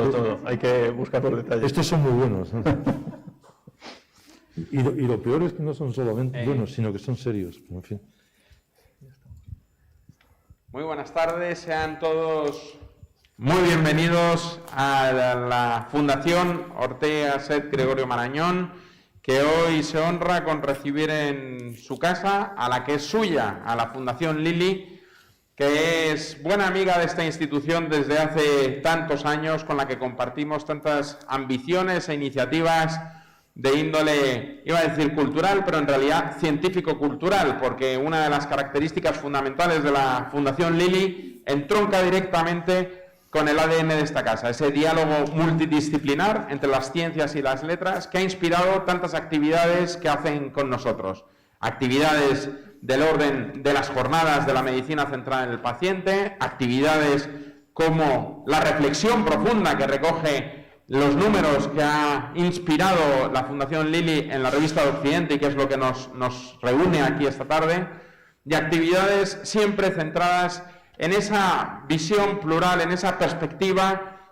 Todo. Hay que buscar los detalles. Estos son muy buenos. Y lo peor es que no son solamente buenos, sino que son serios. En fin. Muy buenas tardes, sean todos muy bienvenidos a la Fundación Ortega Set Gregorio Marañón, que hoy se honra con recibir en su casa a la que es suya, a la Fundación Lili, que es buena amiga de esta institución desde hace tantos años, con la que compartimos tantas ambiciones e iniciativas de índole, iba a decir cultural, pero en realidad científico-cultural, porque una de las características fundamentales de la Fundación Lili entronca directamente con el ADN de esta casa, ese diálogo multidisciplinar entre las ciencias y las letras que ha inspirado tantas actividades que hacen con nosotros. Actividades del orden de las jornadas de la medicina centrada en el paciente, actividades como la reflexión profunda que recoge los números que ha inspirado la Fundación Lili en la revista de Occidente y que es lo que nos reúne aquí esta tarde, y actividades siempre centradas en esa visión plural, en esa perspectiva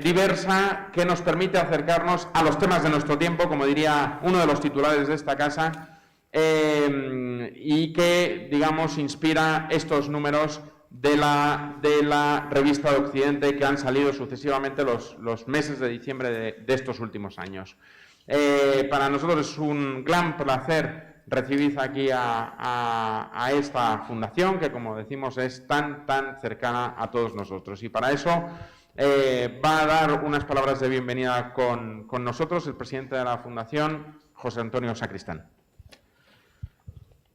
diversa que nos permite acercarnos a los temas de nuestro tiempo, como diría uno de los titulares de esta casa, y que, digamos, inspira estos números de la revista de Occidente que han salido sucesivamente los meses de diciembre de estos últimos años. Para nosotros es un gran placer recibir aquí a esta fundación que, como decimos, es tan cercana a todos nosotros. Y para eso va a dar unas palabras de bienvenida con nosotros el presidente de la fundación, José Antonio Sacristán.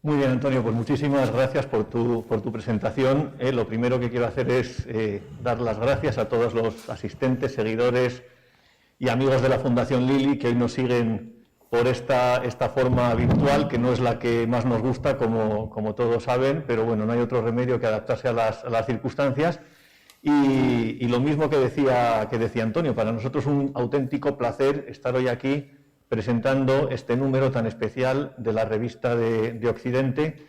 Muy bien, Antonio, pues muchísimas gracias por tu presentación. Lo primero que quiero hacer es dar las gracias a todos los asistentes, seguidores y amigos de la Fundación Lili que hoy nos siguen por esta forma virtual, que no es la que más nos gusta, como todos saben, pero bueno, no hay otro remedio que adaptarse a las circunstancias. Y lo mismo que decía Antonio, para nosotros es un auténtico placer estar hoy aquí presentando este número tan especial de la revista de Occidente,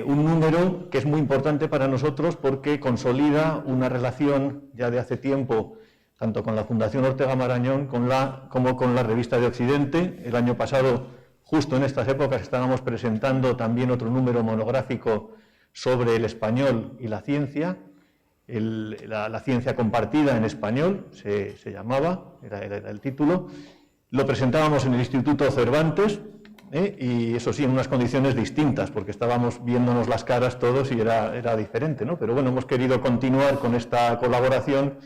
un número que es muy importante para nosotros porque consolida una relación ya de hace tiempo, tanto con la Fundación Ortega Marañón como con la revista de Occidente. El año pasado, justo en estas épocas, estábamos presentando también otro número monográfico sobre el español y la ciencia, la ciencia compartida en español, se llamaba, era el título. Lo presentábamos en el Instituto Cervantes, y eso sí, en unas condiciones distintas, porque estábamos viéndonos las caras todos y era diferente, ¿no? Pero bueno, hemos querido continuar con esta colaboración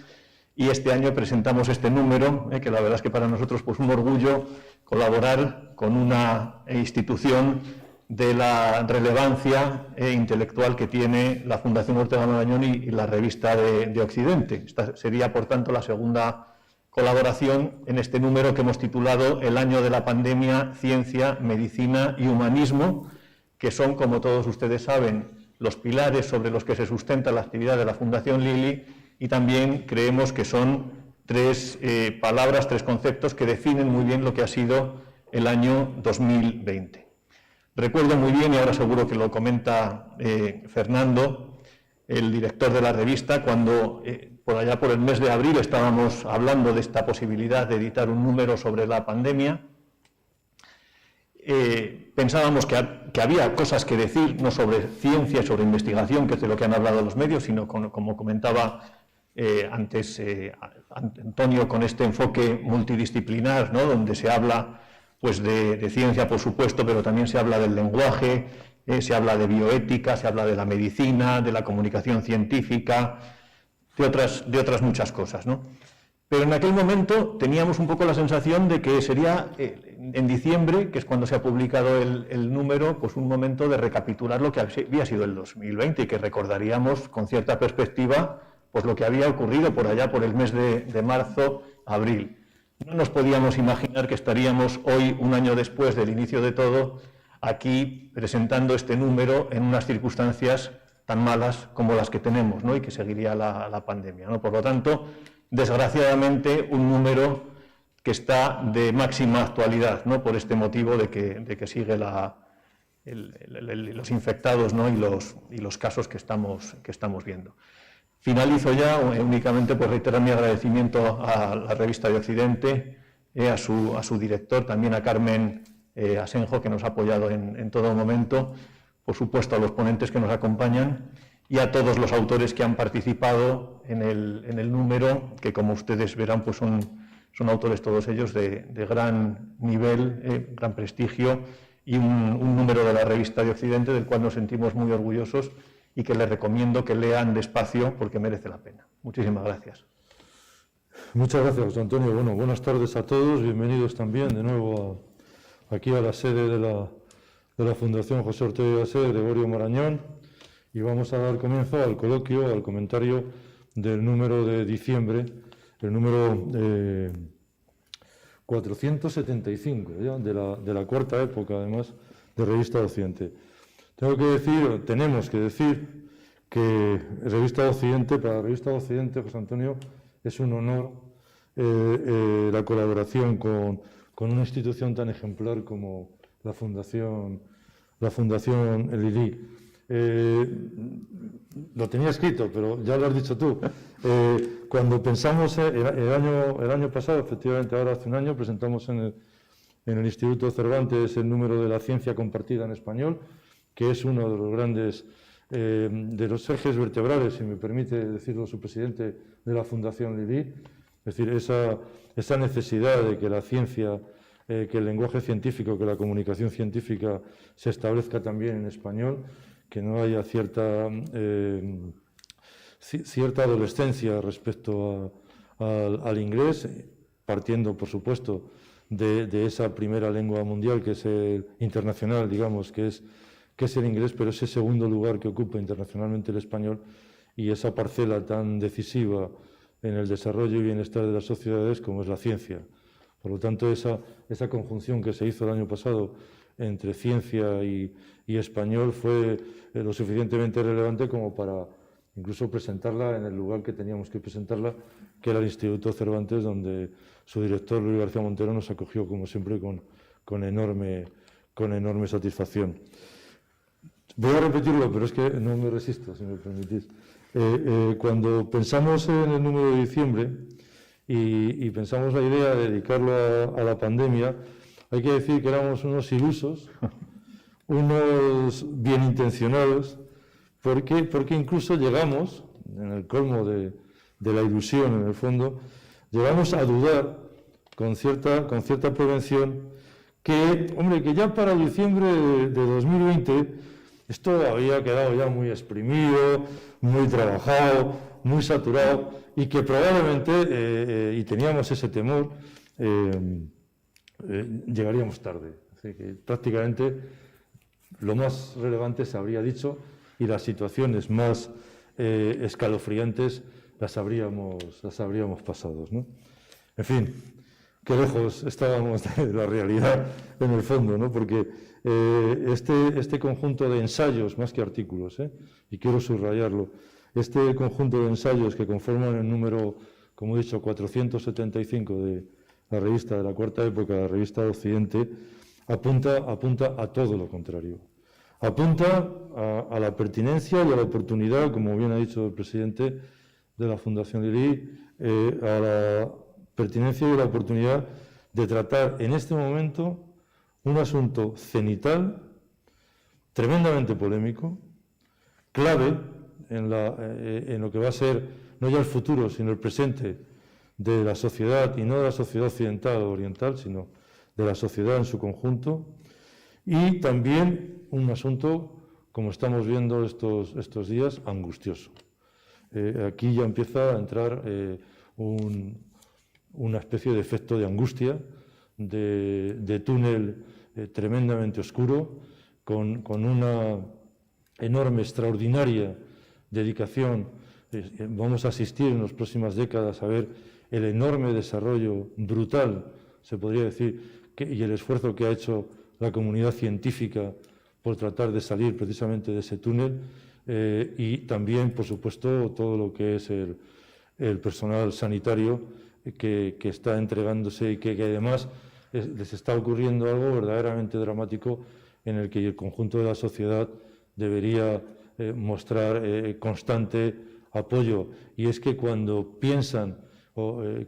y este año presentamos este número, que la verdad es que para nosotros pues un orgullo colaborar con una institución de la relevancia intelectual que tiene la Fundación Ortega Marañón y la revista de Occidente. Esta sería, por tanto, la segunda colaboración en este número que hemos titulado El año de la pandemia, ciencia, medicina y humanismo, que son, como todos ustedes saben, los pilares sobre los que se sustenta la actividad de la Fundación Lili, y también creemos que son tres palabras, tres conceptos que definen muy bien lo que ha sido el año 2020. Recuerdo muy bien, y ahora seguro que lo comenta Fernando, el director de la revista, cuando por allá por el mes de abril estábamos hablando de esta posibilidad de editar un número sobre la pandemia. Pensábamos que había cosas que decir, no sobre ciencia, sobre investigación, que es de lo que han hablado los medios, sino como comentaba antes Antonio, con este enfoque multidisciplinar, ¿no? Donde se habla pues de ciencia, por supuesto, pero también se habla del lenguaje, se habla de bioética, se habla de la medicina, de la comunicación científica, de otras muchas cosas, ¿no? Pero en aquel momento teníamos un poco la sensación de que sería en diciembre, que es cuando se ha publicado el número, pues un momento de recapitular lo que había sido el 2020 y que recordaríamos con cierta perspectiva pues lo que había ocurrido por allá por el mes de marzo, abril. No nos podíamos imaginar que estaríamos hoy, un año después del inicio de todo, aquí presentando este número en unas circunstancias tan malas como las que tenemos, ¿no? Y que seguiría la pandemia, ¿no? Por lo tanto, desgraciadamente, un número que está de máxima actualidad, ¿no? Por este motivo de que sigue los infectados, ¿no? y los casos que estamos viendo. Finalizo ya únicamente por reiterar mi agradecimiento a la revista de Occidente, a su director, también a Carmen Asenjo, que nos ha apoyado en todo momento, por supuesto a los ponentes que nos acompañan y a todos los autores que han participado en el número, que como ustedes verán pues son autores todos ellos de gran nivel, gran prestigio y un número de la revista de Occidente del cual nos sentimos muy orgullosos y que les recomiendo que lean despacio porque merece la pena. Muchísimas gracias. Muchas gracias, José Antonio. Bueno, buenas tardes a todos. Bienvenidos también de nuevo aquí a la sede de la Fundación José Ortega y Gasset, Gregorio Marañón. Y vamos a dar comienzo al coloquio, al comentario del número de diciembre, el número 475, ¿ya? de la cuarta época, además, de Revista de Occidente. Tenemos que decir que Revista de Occidente, para la Revista de Occidente, José Antonio, es un honor la colaboración con una institución tan ejemplar como la Fundación Lili. Lo tenía escrito, pero ya lo has dicho tú. Cuando pensamos el año pasado, efectivamente ahora hace un año, presentamos en el Instituto Cervantes el número de la ciencia compartida en español, que es uno de los grandes, de los ejes vertebrales, si me permite decirlo su presidente, de la Fundación Lili. Es decir, esa necesidad de que la ciencia, que el lenguaje científico, que la comunicación científica se establezca también en español, que no haya cierta adolescencia respecto al inglés, partiendo, por supuesto, de esa primera lengua mundial, que es internacional, digamos, que es el inglés, pero ese segundo lugar que ocupa internacionalmente el español y esa parcela tan decisiva en el desarrollo y bienestar de las sociedades como es la ciencia. Por lo tanto, esa conjunción que se hizo el año pasado entre ciencia y español fue lo suficientemente relevante como para incluso presentarla en el lugar que teníamos que presentarla, que era el Instituto Cervantes, donde su director, Luis García Montero, nos acogió, como siempre, con enorme satisfacción. Voy a repetirlo, pero es que no me resisto, si me permitís. Cuando pensamos en el número de diciembre y pensamos la idea de dedicarlo a la pandemia, hay que decir que éramos unos ilusos, unos bien intencionados, porque incluso llegamos, en el colmo de la ilusión en el fondo, llegamos a dudar con cierta prevención que ya para diciembre de 2020 esto había quedado ya muy exprimido, muy trabajado, muy saturado y que probablemente, y teníamos ese temor, llegaríamos tarde. Así que prácticamente lo más relevante se habría dicho y las situaciones más escalofriantes las habríamos pasado, ¿no? En fin, qué lejos estábamos de la realidad en el fondo, ¿no? Porque este conjunto de ensayos, más que artículos, y quiero subrayarlo, este conjunto de ensayos que conforman el número, como he dicho, 475 de la revista de la cuarta época, la revista de Occidente, apunta a todo lo contrario. Apunta a la pertinencia y a la oportunidad, como bien ha dicho el presidente de la Fundación Lili, a la pertinencia y la oportunidad de tratar en este momento un asunto cenital, tremendamente polémico, clave en lo que va a ser no ya el futuro, sino el presente de la sociedad, y no de la sociedad occidental o oriental, sino de la sociedad en su conjunto, y también un asunto, como estamos viendo estos días, angustioso. Aquí ya empieza a entrar una especie de efecto de angustia, de túnel tremendamente oscuro, con una enorme, extraordinaria dedicación. Vamos a asistir en las próximas décadas a ver el enorme desarrollo brutal, se podría decir, y el esfuerzo que ha hecho la comunidad científica por tratar de salir precisamente de ese túnel, y también, por supuesto, todo lo que es el personal sanitario que está entregándose y que además les está ocurriendo algo verdaderamente dramático en el que el conjunto de la sociedad debería mostrar constante apoyo, y es que cuando piensan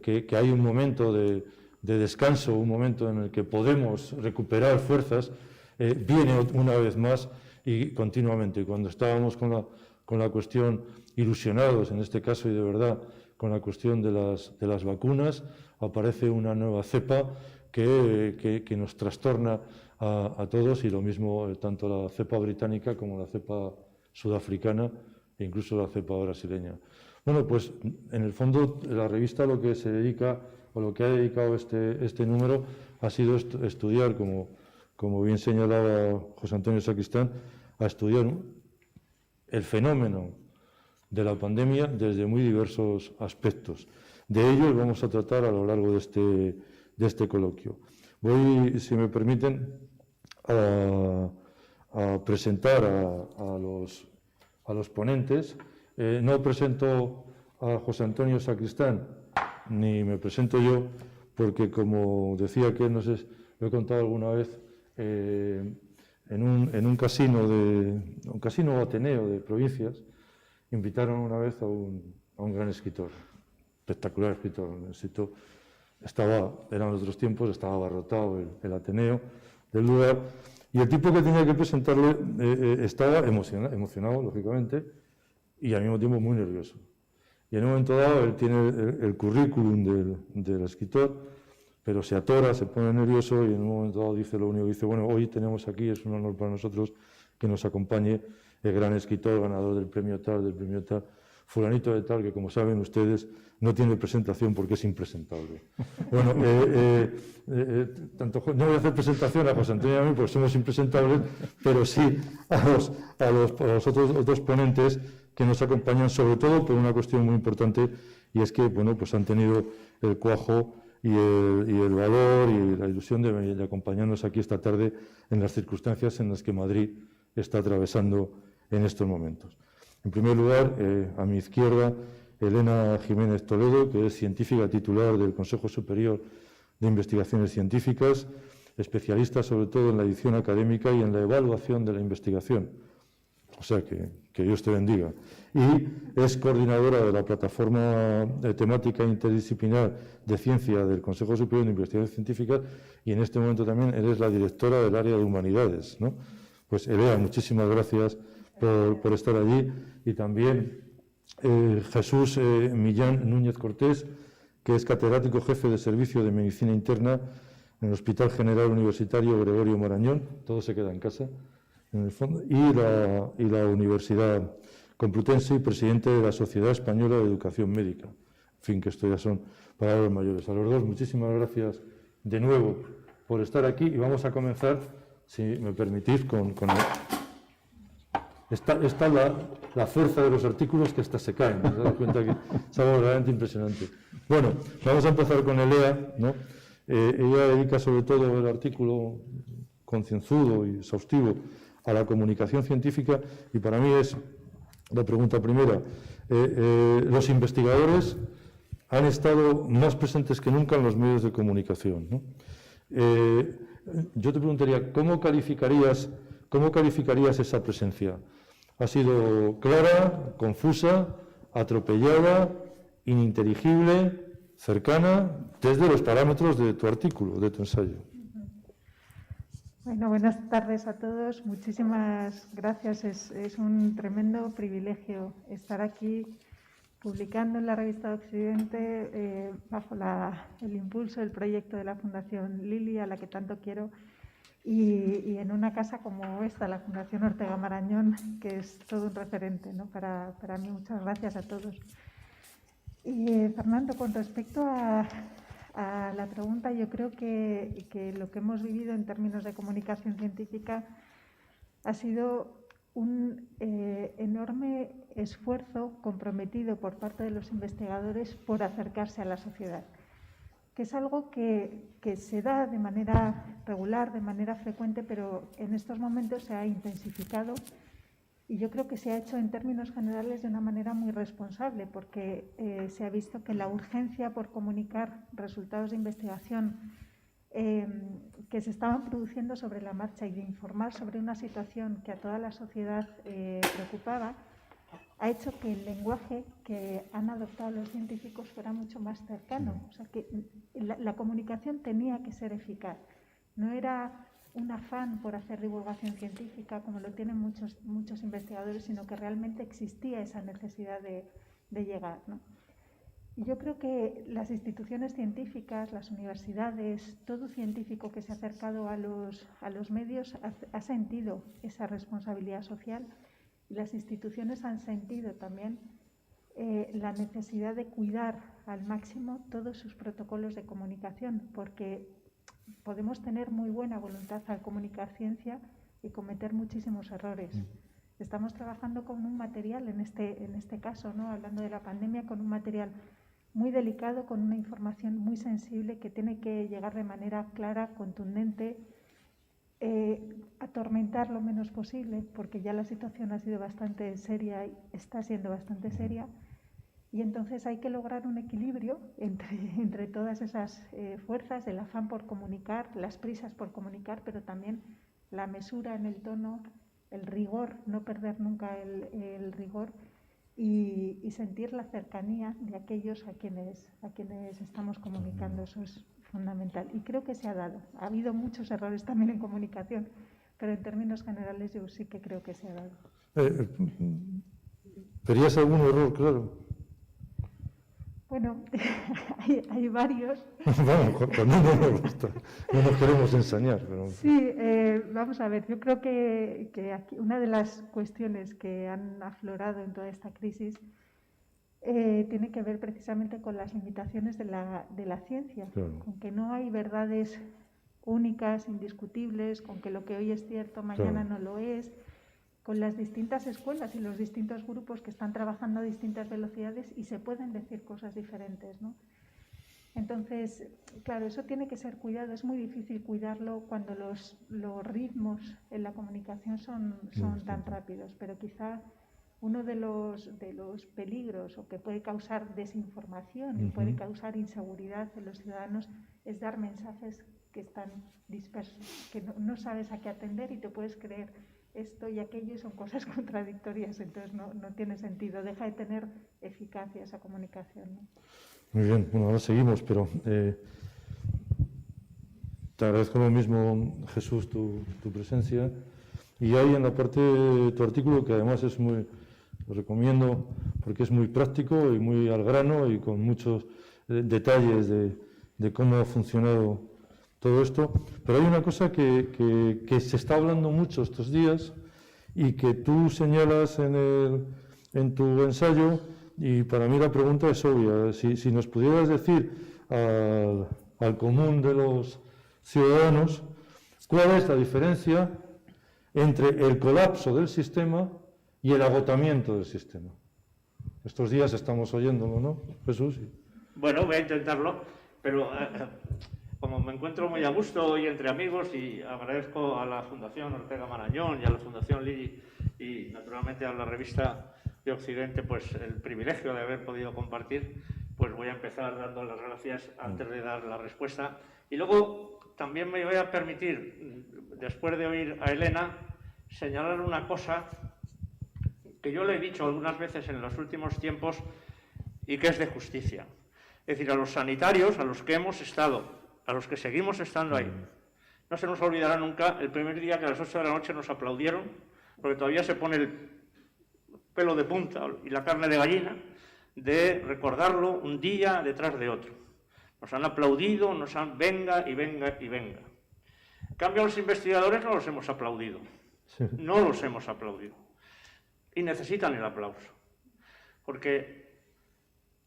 que hay un momento de descanso, un momento en el que podemos recuperar fuerzas, viene una vez más y continuamente. Cuando estábamos con la cuestión ilusionados, en este caso y de verdad, con la cuestión de las vacunas, aparece una nueva cepa que nos trastorna a todos, y lo mismo tanto la cepa británica como la cepa sudafricana e incluso la cepa brasileña. Bueno, pues en el fondo la revista lo que se dedica, o lo que ha dedicado este número, ha sido estudiar, como bien señalaba José Antonio Sacristán, a estudiar el fenómeno de la pandemia desde muy diversos aspectos. De ellos vamos a tratar a lo largo de este coloquio. Voy, si me permiten, a presentar a los ponentes. No presento a José Antonio Sacristán, ni me presento yo, porque, como decía que lo he contado alguna vez, en un casino Ateneo de provincias, invitaron una vez a un gran escritor, espectacular escritor. Eran otros tiempos, estaba abarrotado el Ateneo del lugar, y el tipo que tenía que presentarle estaba emocionado, lógicamente, y al mismo tiempo muy nervioso. Y en un momento dado él tiene el currículum del escritor, pero se atora, se pone nervioso, y en un momento dado dice lo único que dice: bueno, hoy tenemos aquí, es un honor para nosotros que nos acompañe el gran escritor, ganador del premio tal, fulanito de tal, que, como saben ustedes, no tiene presentación porque es impresentable. Bueno, no voy a hacer presentación a José Antonio y a mí porque somos impresentables, pero sí a los otros ponentes que nos acompañan, sobre todo por una cuestión muy importante, y es que, bueno, pues han tenido el cuajo y el valor y la ilusión de acompañarnos aquí esta tarde en las circunstancias en las que Madrid está atravesando en estos momentos. En primer lugar, a mi izquierda, Elena Jiménez Toledo, que es científica titular del Consejo Superior de Investigaciones Científicas, especialista sobre todo en la edición académica y en la evaluación de la investigación. O sea, que Dios te bendiga. Y es coordinadora de la plataforma temática interdisciplinar de ciencia del Consejo Superior de Investigaciones Científicas, y en este momento también eres la directora del área de humanidades, ¿no? Pues, Elena, muchísimas gracias por estar allí. Y también Jesús Millán Núñez Cortés, que es catedrático jefe de Servicio de Medicina Interna en el Hospital General Universitario Gregorio Marañón, todo se queda en casa, en el fondo, y la Universidad Complutense, y presidente de la Sociedad Española de Educación Médica. En fin, que esto ya son palabras mayores. A los dos, muchísimas gracias de nuevo por estar aquí, y vamos a comenzar, si me permitís, con Está la fuerza de los artículos, que hasta se caen. ¿Os dais cuenta que es algo realmente impresionante? Bueno, vamos a empezar con Elea, ¿no? Ella dedica sobre todo el artículo concienzudo y exhaustivo a la comunicación científica, y para mí es la pregunta primera. Los investigadores han estado más presentes que nunca en los medios de comunicación, ¿no? Yo te preguntaría, ¿cómo calificarías esa presencia? ¿Ha sido clara, confusa, atropellada, ininteligible, cercana, desde los parámetros de tu artículo, de tu ensayo? Bueno, buenas tardes a todos. Muchísimas gracias. Es un tremendo privilegio estar aquí publicando en la revista Occidente bajo el impulso del proyecto de la Fundación Lili, a la que tanto quiero. Y en una casa como esta, la Fundación Ortega Marañón, que es todo un referente, ¿no? Para mí. Muchas gracias a todos. Fernando, con respecto a la pregunta, yo creo que lo que hemos vivido en términos de comunicación científica ha sido un enorme esfuerzo comprometido por parte de los investigadores por acercarse a la sociedad, que es algo que se da de manera regular, de manera frecuente, pero en estos momentos se ha intensificado, y yo creo que se ha hecho en términos generales de una manera muy responsable, porque se ha visto que la urgencia por comunicar resultados de investigación que se estaban produciendo sobre la marcha y de informar sobre una situación que a toda la sociedad preocupaba, ha hecho que el lenguaje que han adoptado los científicos fuera mucho más cercano. O sea, que la comunicación tenía que ser eficaz. No era un afán por hacer divulgación científica, como lo tienen muchos investigadores, sino que realmente existía esa necesidad de llegar, ¿no? Y yo creo que las instituciones científicas, las universidades, todo científico que se ha acercado a los medios ha sentido esa responsabilidad social, y las instituciones han sentido también la necesidad de cuidar al máximo todos sus protocolos de comunicación, porque podemos tener muy buena voluntad al comunicar ciencia y cometer muchísimos errores. Estamos trabajando con un material, en este caso, ¿no?, hablando de la pandemia, con un material muy delicado, con una información muy sensible que tiene que llegar de manera clara, contundente, atormentar lo menos posible, porque ya la situación ha sido bastante seria y está siendo bastante seria, y entonces hay que lograr un equilibrio entre todas esas fuerzas, el afán por comunicar, las prisas por comunicar, pero también la mesura en el tono, el rigor, no perder nunca el rigor, y sentir la cercanía de aquellos a quienes estamos comunicando. Eso es fundamental. Y creo que se ha dado. Ha habido muchos errores también en comunicación, pero en términos generales yo sí que creo que se ha dado. ¿Verías algún error, claro? Bueno, hay varios. Vamos, con uno nos basta. No nos queremos ensañar. Pero... Sí, vamos a ver. Yo creo que aquí una de las cuestiones que han aflorado en toda esta crisis tiene que ver precisamente con las limitaciones de la ciencia, claro, con que no hay verdades únicas, indiscutibles, con que lo que hoy es cierto mañana no lo es, con las distintas escuelas y los distintos grupos que están trabajando a distintas velocidades y se pueden decir cosas diferentes, ¿no? Entonces, claro, eso tiene que ser cuidado. Es muy difícil cuidarlo cuando los ritmos en la comunicación son tan rápidos, pero quizá uno de los peligros, o que puede causar desinformación y puede causar inseguridad en los ciudadanos, es dar mensajes que están dispersos, que no sabes a qué atender y te puedes creer esto y aquello y son cosas contradictorias, entonces no tiene sentido, deja de tener eficacia esa comunicación, ¿no? Muy bien, bueno, ahora seguimos, pero te agradezco lo mismo, Jesús, tu presencia. Y hay en la parte de tu artículo, que además es muy, lo recomiendo porque es muy práctico y muy al grano y con muchos detalles de cómo ha funcionado todo esto. Pero hay una cosa que se está hablando mucho estos días y que tú señalas en tu ensayo, y para mí la pregunta es obvia. Si nos pudieras decir al común de los ciudadanos cuál es la diferencia entre el colapso del sistema y el agotamiento del sistema. Estos días estamos oyéndolo, ¿no, Jesús? Bueno, voy a intentarlo, pero como me encuentro muy a gusto hoy entre amigos, y agradezco a la Fundación Ortega Marañón y a la Fundación Lili y naturalmente a la revista de Occidente, pues el privilegio de haber podido compartir, pues voy a empezar dando las gracias antes de dar la respuesta. Y luego también me voy a permitir, después de oír a Elena, señalar una cosa que yo le he dicho algunas veces en los últimos tiempos y que es de justicia. Es decir, a los sanitarios, a los que hemos estado, a los que seguimos estando ahí, no se nos olvidará nunca el primer día que a las 8 de la noche nos aplaudieron, porque todavía se pone el pelo de punta y la carne de gallina de recordarlo un día detrás de otro. Nos han aplaudido, venga y venga y venga. En cambio, a los investigadores no los hemos aplaudido. No los hemos aplaudido. Y necesitan el aplauso. Porque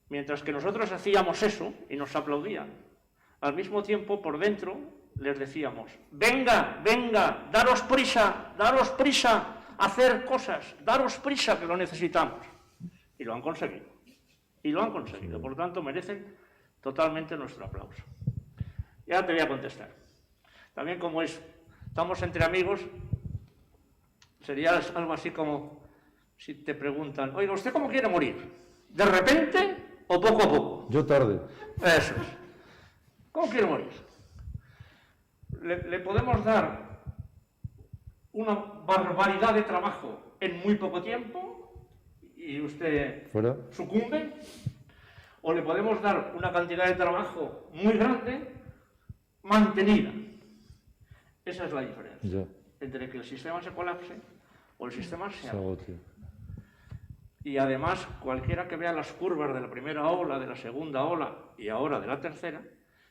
mientras que nosotros hacíamos eso y nos aplaudían, al mismo tiempo por dentro les decíamos: venga, venga, daros prisa, hacer cosas, daros prisa, que lo necesitamos. Y lo han conseguido. Y lo han conseguido. Por tanto, merecen totalmente nuestro aplauso. Y ahora te voy a contestar. También, como estamos entre amigos, sería algo así como si te preguntan: oiga, ¿usted cómo quiere morir? ¿De repente o poco a poco? Yo tarde. Eso es. ¿Cómo quiere morir? Le podemos dar una barbaridad de trabajo en muy poco tiempo y usted Fuera. sucumbe, o le podemos dar una cantidad de trabajo muy grande mantenida. Esa es la diferencia Ya. entre que el sistema se colapse o el sistema se Se agote. agote. Y además, cualquiera que vea las curvas de la primera ola, de la segunda ola y ahora de la tercera,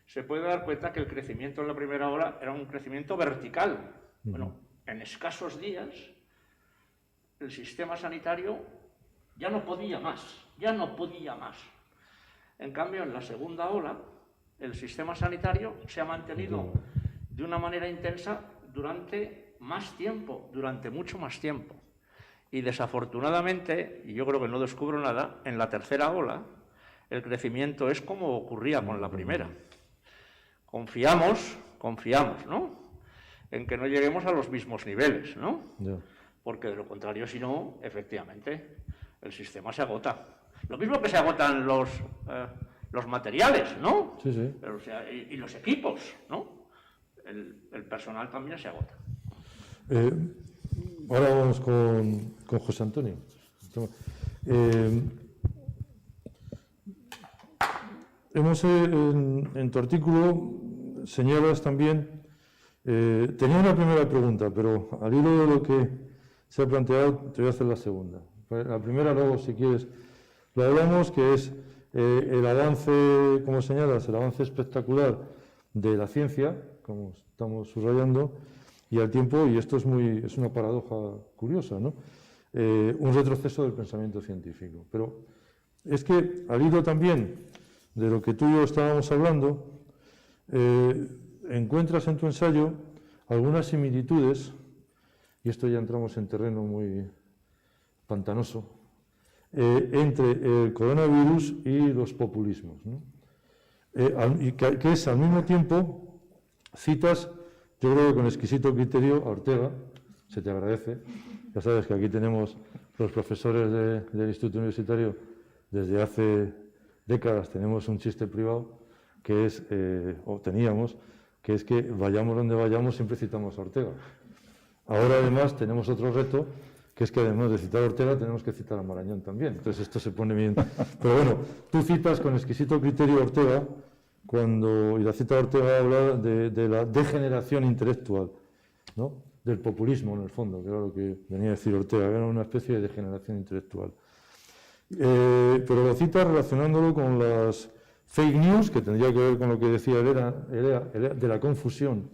se puede dar cuenta que el crecimiento en la primera ola era un crecimiento vertical. Bueno, en escasos días, el sistema sanitario ya no podía más. En cambio, en la segunda ola, el sistema sanitario se ha mantenido de una manera intensa durante más tiempo, durante mucho más tiempo. Y desafortunadamente, y yo creo que no descubro nada, en la tercera ola el crecimiento es como ocurría con la primera. Confiamos, ¿no?, en que no lleguemos a los mismos niveles, ¿no? Ya. Porque de lo contrario, si no, efectivamente, el sistema se agota. Lo mismo que se agotan los materiales, ¿no? Sí, sí. Pero, o sea, y los equipos, ¿no? El personal también se agota. Ahora vamos con José Antonio. En tu artículo señalas también, tenía una primera pregunta, pero al hilo de lo que se ha planteado, te voy a hacer la segunda. La primera, luego, si quieres, lo hablamos, que es el avance, como señalas, el avance espectacular de la ciencia, como estamos subrayando, y al tiempo, y esto es una paradoja curiosa, ¿no?, un retroceso del pensamiento científico. Pero es que, al hilo también de lo que tú y yo estábamos hablando, encuentras en tu ensayo algunas similitudes, y esto ya entramos en terreno muy pantanoso, entre el coronavirus y los populismos, ¿no? Y que es al mismo tiempo, citas, yo creo que con exquisito criterio, a Ortega, se te agradece. Ya sabes que aquí tenemos los profesores del Instituto Universitario, desde hace décadas tenemos un chiste privado, que es, o teníamos, que es que vayamos donde vayamos, siempre citamos a Ortega. Ahora además tenemos otro reto, que es que además de citar a Ortega tenemos que citar a Marañón también. Entonces esto se pone bien. Pero bueno, tú citas con exquisito criterio a Ortega, y la cita de Ortega habla de la degeneración intelectual, ¿no?, del populismo en el fondo, que era lo que venía a decir Ortega, era una especie de degeneración intelectual. Pero lo cita relacionándolo con las fake news, que tendría que ver con lo que decía él, de la confusión,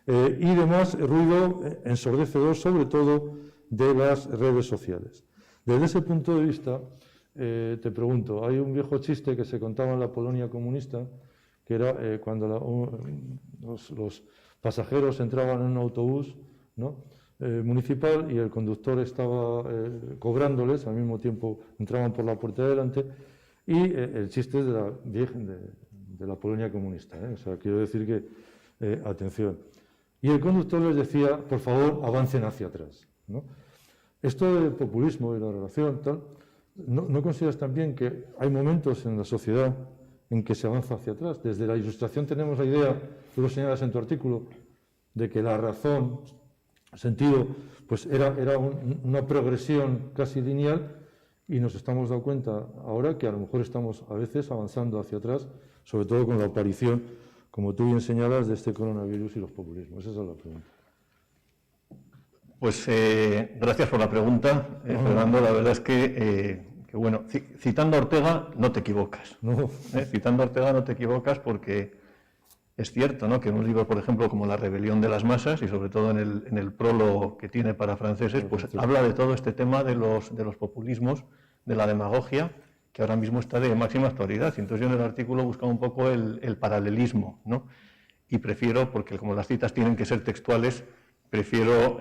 y demás ruido ensordecedor, sobre todo de las redes sociales. Desde ese punto de vista, te pregunto, hay un viejo chiste que se contaba en la Polonia comunista, que era cuando los pasajeros entraban en un autobús, ¿no?, municipal, y el conductor estaba cobrándoles, al mismo tiempo entraban por la puerta de delante, y el chiste es de la Polonia comunista, o sea, quiero decir que, atención. Y el conductor les decía, por favor, avancen hacia atrás, ¿no? Esto del populismo y la relación, tal, ¿no consideras también que hay momentos en la sociedad en que se avanza hacia atrás? Desde la Ilustración tenemos la idea, tú lo señalas en tu artículo, de que la razón, sentido, pues era una progresión casi lineal, y nos estamos dando cuenta ahora que a lo mejor estamos a veces avanzando hacia atrás, sobre todo con la aparición, como tú bien señalas, de este coronavirus y los populismos. Esa es la pregunta. Pues gracias por la pregunta, Fernando. La verdad es que bueno, citando a Ortega no te equivocas. No. Citando a Ortega no te equivocas, porque es cierto, ¿no?, que en un libro, por ejemplo, como La rebelión de las masas, y sobre todo en el prólogo que tiene para franceses, pues habla de todo este tema de los populismos, de la demagogia, que ahora mismo está de máxima actualidad. Y entonces yo en el artículo buscaba un poco el paralelismo, ¿no? Y prefiero, porque como las citas tienen que ser textuales, prefiero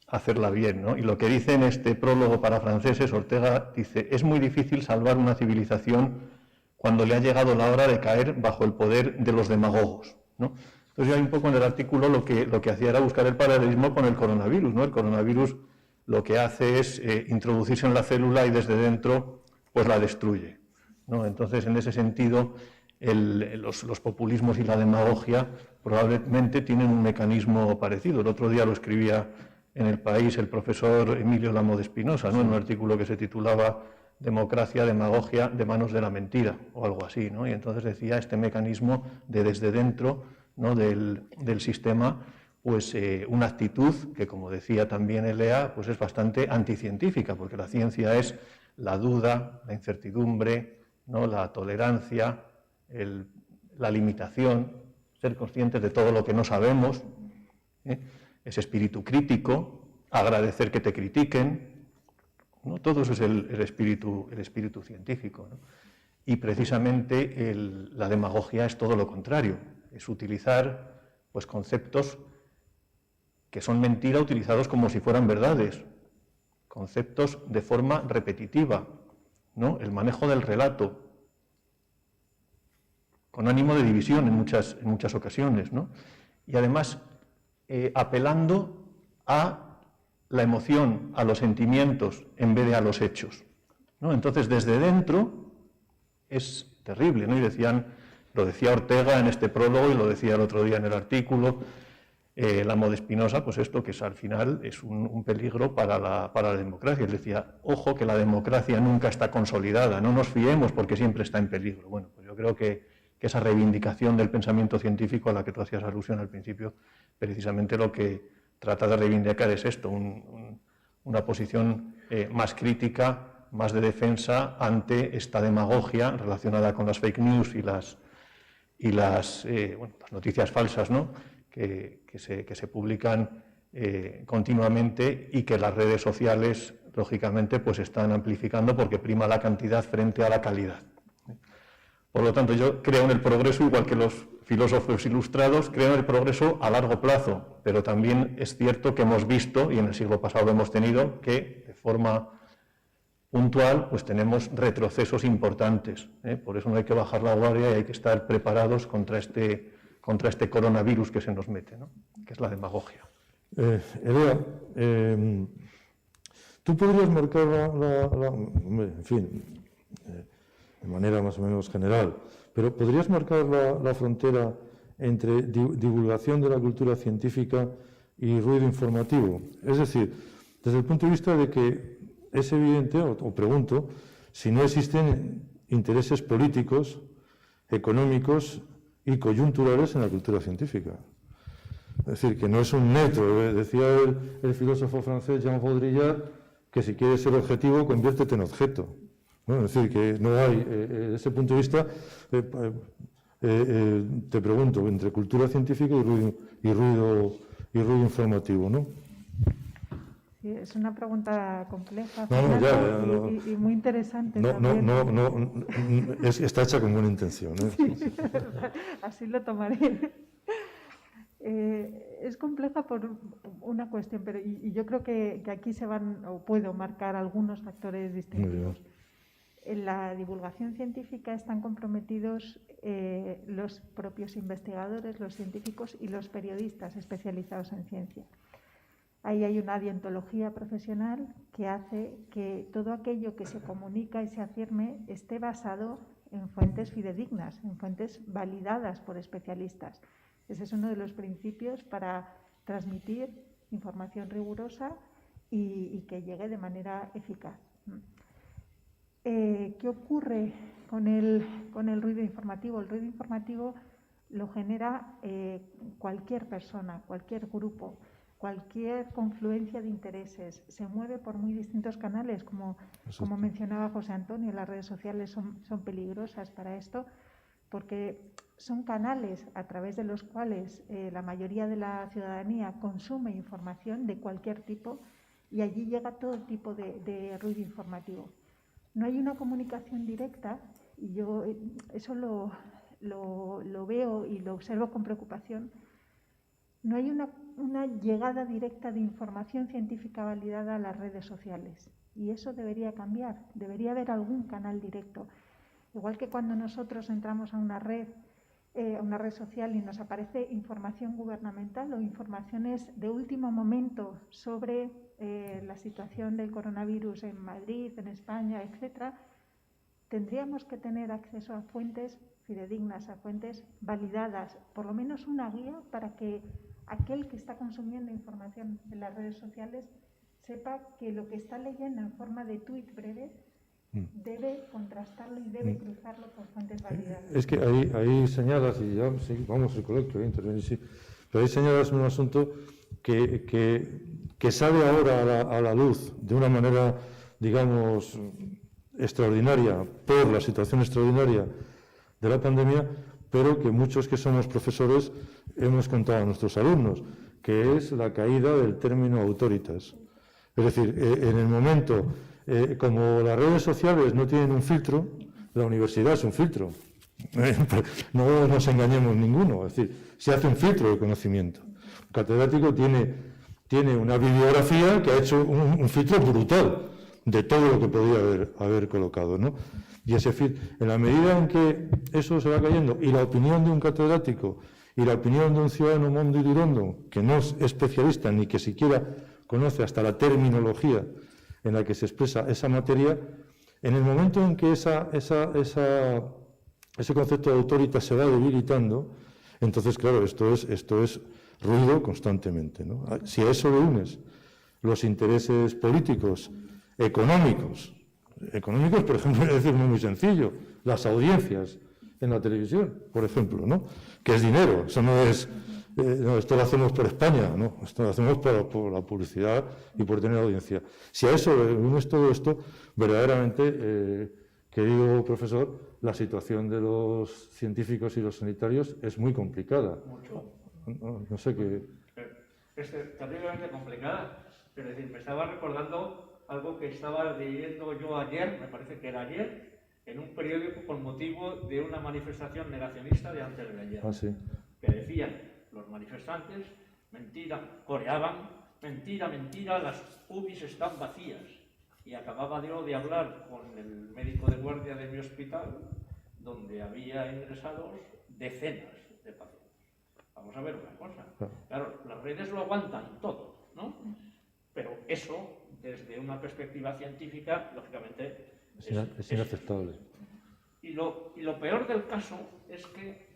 hacerla bien, ¿no? Y lo que dice en este prólogo para franceses, Ortega dice: es muy difícil salvar una civilización cuando le ha llegado la hora de caer bajo el poder de los demagogos, ¿no? Entonces yo ahí un poco en el artículo lo que hacía era buscar el paralelismo con el coronavirus, ¿no? El coronavirus lo que hace es introducirse en la célula y desde dentro pues la destruye, ¿no? Entonces, en ese sentido, los populismos y la demagogia probablemente tienen un mecanismo parecido. El otro día lo escribía en El País el profesor Emilio Lamo de Espinosa, ¿no? En un artículo que se titulaba Democracia, demagogia de manos de la mentira, o algo así, ¿no? Y entonces decía este mecanismo de desde dentro, ¿no?, del sistema, pues una actitud que, como decía también Elea, pues es bastante anticientífica, porque la ciencia es la duda, la incertidumbre, ¿no?, la tolerancia, la limitación, ser conscientes de todo lo que no sabemos, ese espíritu crítico, agradecer que te critiquen, ¿no? Todo eso es el espíritu científico, ¿no? Y precisamente la demagogia es todo lo contrario, es utilizar pues, conceptos que son mentira utilizados como si fueran verdades, conceptos de forma repetitiva, ¿no? El manejo del relato, con ánimo de división en muchas ocasiones, ¿no? Y además apelando a la emoción, a los sentimientos, en vez de a los hechos, ¿no? Entonces, desde dentro es terrible, ¿no? Y lo decía Ortega en este prólogo y lo decía el otro día en el artículo, Lamo de Espinosa, pues esto que es, al final es un peligro para la democracia. Él decía, ojo, que la democracia nunca está consolidada, no nos fiemos porque siempre está en peligro. Bueno, pues yo creo que esa reivindicación del pensamiento científico a la que tú hacías alusión al principio, precisamente lo que trata de reivindicar es esto, una posición más crítica, más de defensa ante esta demagogia relacionada con las fake news y las noticias falsas, ¿no?, que se publican continuamente y que las redes sociales, lógicamente, pues están amplificando porque prima la cantidad frente a la calidad. Por lo tanto, yo creo en el progreso, igual que los filósofos ilustrados, creo en el progreso a largo plazo, pero también es cierto que hemos visto, y en el siglo pasado lo hemos tenido, que de forma puntual pues tenemos retrocesos importantes, ¿eh? Por eso no hay que bajar la guardia y hay que estar preparados contra este coronavirus que se nos mete, ¿no?, que es la demagogia. Elea, tú podrías marcar en fin, de manera más o menos general, pero ¿podrías marcar la frontera entre divulgación de la cultura científica y ruido informativo? Es decir, desde el punto de vista de que es evidente, o pregunto, si no existen intereses políticos, económicos y coyunturales en la cultura científica. Es decir, que no es un neto. Decía el filósofo francés Jean Baudrillard que si quieres ser objetivo, conviértete en objeto, ¿no? Es decir, que no hay, desde ese punto de vista, te pregunto, entre cultura científica y ruido informativo, ¿no? Sí, es una pregunta compleja, y muy interesante. Está hecha con buena intención, ¿eh? Sí, así lo tomaré. Es compleja por una cuestión, pero y yo creo que aquí se van, o puedo marcar algunos factores distintivos. En la divulgación científica están comprometidos los propios investigadores, los científicos y los periodistas especializados en ciencia. Ahí hay una deontología profesional que hace que todo aquello que se comunica y se afirme esté basado en fuentes fidedignas, en fuentes validadas por especialistas. Ese es uno de los principios para transmitir información rigurosa y que llegue de manera eficaz. ¿Qué ocurre con el ruido informativo? El ruido informativo lo genera cualquier persona, cualquier grupo, cualquier confluencia de intereses. Se mueve por muy distintos canales, como mencionaba José Antonio. Las redes sociales son peligrosas para esto, porque son canales a través de los cuales la mayoría de la ciudadanía consume información de cualquier tipo, y allí llega todo tipo de ruido informativo. No hay una comunicación directa, y yo eso lo veo y lo observo con preocupación. No hay una llegada directa de información científica validada a las redes sociales, y eso debería cambiar. Debería haber algún canal directo. Igual que cuando nosotros entramos a una red social y nos aparece información gubernamental o informaciones de último momento sobre la situación del coronavirus en Madrid, en España, etcétera, tendríamos que tener acceso a fuentes fidedignas, a fuentes validadas, por lo menos una guía para que aquel que está consumiendo información en las redes sociales sepa que lo que está leyendo en forma de tuit breve debe contrastarlo y debe cruzarlo por fuentes validadas. Es que ahí señalas, y ya sí, vamos, el colegio voy a intervenir, sí, pero ahí señalas un asunto que sale ahora a la luz de una manera, digamos, extraordinaria, por la situación extraordinaria de la pandemia, pero que muchos que somos profesores hemos contado a nuestros alumnos, que es la caída del término autoritas. Es decir, en el momento, como las redes sociales no tienen un filtro, la universidad es un filtro. No nos engañemos ninguno. Es decir, se hace un filtro de conocimiento. El catedrático tiene una bibliografía que ha hecho un filtro brutal de todo lo que podía haber colocado, ¿no? Y ese filtro, en la medida en que eso se va cayendo, y la opinión de un catedrático y la opinión de un ciudadano mondo y durondo, que no es especialista ni que siquiera conoce hasta la terminología en la que se expresa esa materia, en el momento en que ese concepto de autoridad se va debilitando, entonces, claro, esto es ruido constantemente, ¿no? Si a eso le unes los intereses políticos, económicos, por ejemplo, es decir, muy sencillo, las audiencias en la televisión, por ejemplo, ¿no? Que es dinero, eso no es, no, esto lo hacemos por España, ¿no? Esto lo hacemos por la publicidad y por tener audiencia. Si a eso le unes todo esto, verdaderamente, querido profesor, la situación de los científicos y los sanitarios es muy complicada. Mucho. No sé qué... Es terriblemente complicada, pero es decir, me estaba recordando algo que estaba leyendo yo ayer, me parece que era ayer, en un periódico con motivo de una manifestación negacionista de antes de ayer. Ah, sí. Que decían los manifestantes, mentira, coreaban, mentira, mentira, las UBIs están vacías. Y acababa yo de hablar con el médico de guardia de mi hospital, donde había ingresados decenas de pacientes. Vamos a ver una cosa. Claro, las redes lo aguantan todo, ¿no? Pero eso, desde una perspectiva científica, lógicamente es inaceptable. Y lo peor del caso es que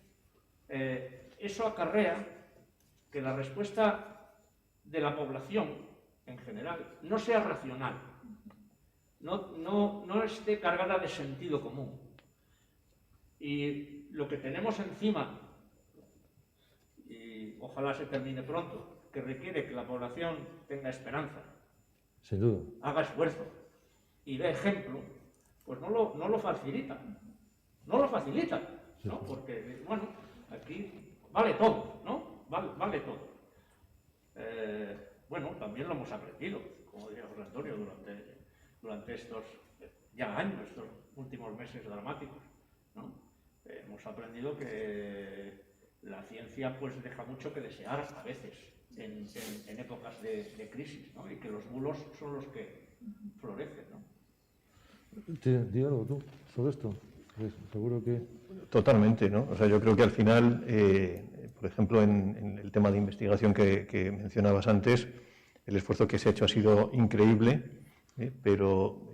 eso acarrea que la respuesta de la población en general no sea racional, no esté cargada de sentido común. Y lo que tenemos encima, y ojalá se termine pronto, que requiere que la población tenga esperanza, sin duda, haga esfuerzo y dé ejemplo, pues no lo facilitan. No lo facilitan, ¿no? Porque, bueno, aquí vale todo, ¿no? Vale todo. Bueno, también lo hemos aprendido, como decía José Antonio, durante estos ya años, estos últimos meses dramáticos, ¿no? Hemos aprendido que la ciencia pues deja mucho que desear a veces en épocas de crisis, ¿no? Y que los bulos son los que florecen, ¿no? Di algo tú sobre esto. Seguro que... Totalmente, ¿no? O sea, yo creo que al final, por ejemplo, en el tema de investigación que mencionabas antes, el esfuerzo que se ha hecho ha sido increíble, pero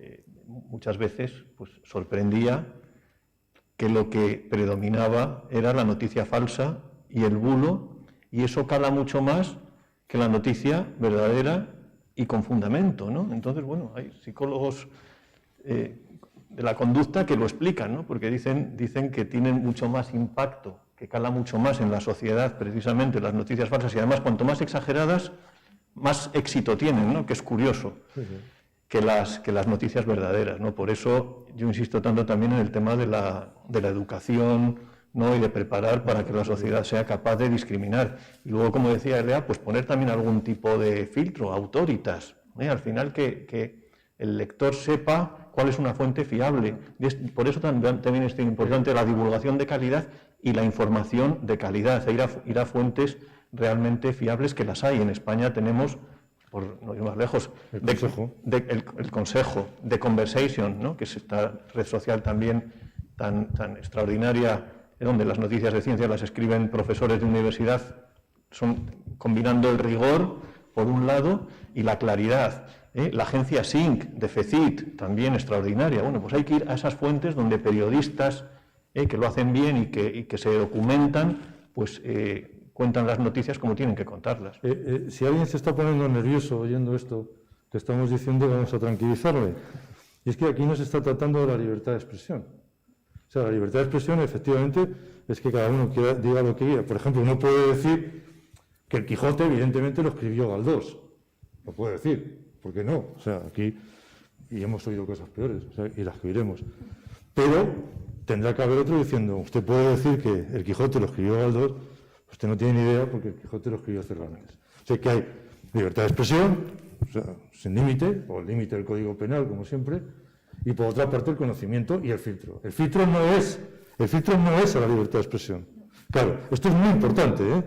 muchas veces pues, sorprendía que lo que predominaba era la noticia falsa y el bulo, y eso cala mucho más que la noticia verdadera y con fundamento, ¿no? Entonces, bueno, hay psicólogos de la conducta que lo explican, ¿no? Porque dicen que tienen mucho más impacto, que cala mucho más en la sociedad precisamente las noticias falsas, y además cuanto más exageradas, más éxito tienen, ¿no? Que es curioso, que las noticias verdaderas, ¿no? Por eso yo insisto tanto también en el tema de la educación, ¿no? Y de preparar para que la sociedad sea capaz de discriminar. Y luego, como decía Elea, pues poner también algún tipo de filtro, autoritas, al final que el lector sepa cuál es una fuente fiable. Por eso también es importante la divulgación de calidad y la información de calidad, ir a fuentes realmente fiables, que las hay. En España tenemos, por no ir más lejos, el Consejo, The Conversation, ¿no? Que es esta red social también tan extraordinaria, donde las noticias de ciencia las escriben profesores de universidad, combinando el rigor, por un lado, y la claridad. La agencia SYNC de FECIT, también extraordinaria. Bueno, pues hay que ir a esas fuentes donde periodistas que lo hacen bien y que se documentan, pues cuentan las noticias como tienen que contarlas. Si alguien se está poniendo nervioso oyendo esto que estamos diciendo, vamos a tranquilizarle. Y es que aquí no se está tratando de la libertad de expresión. O sea, la libertad de expresión, efectivamente, es que cada uno diga lo que quiera. Por ejemplo, uno puede decir que el Quijote, evidentemente, lo escribió Galdós. Lo puede decir, ¿por qué no? O sea, aquí, y hemos oído cosas peores, o sea, y las que oiremos. Pero tendrá que haber otro diciendo, usted puede decir que el Quijote lo escribió Galdós, usted no tiene ni idea porque el Quijote lo escribió Cervantes. O sea, que hay libertad de expresión, o sea, sin límite, o el límite del Código Penal, como siempre, y por otra parte el conocimiento y el filtro. El filtro no es a la libertad de expresión. Claro, esto es muy importante, ¿eh?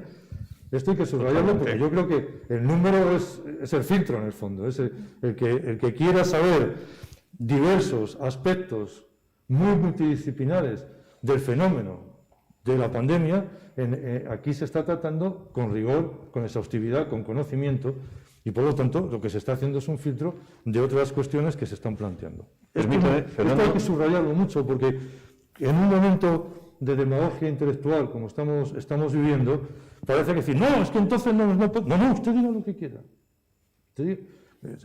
Esto hay que subrayarlo porque yo creo que el número es el filtro en el fondo, es el que quiera saber diversos aspectos muy multidisciplinares del fenómeno de la pandemia, aquí se está tratando con rigor, con exhaustividad, con conocimiento, y por lo tanto lo que se está haciendo es un filtro de otras cuestiones que se están planteando. Esto hay que subrayarlo mucho porque en un momento de demagogia intelectual como estamos viviendo, parece que decir, no, es que entonces no, usted diga lo que quiera.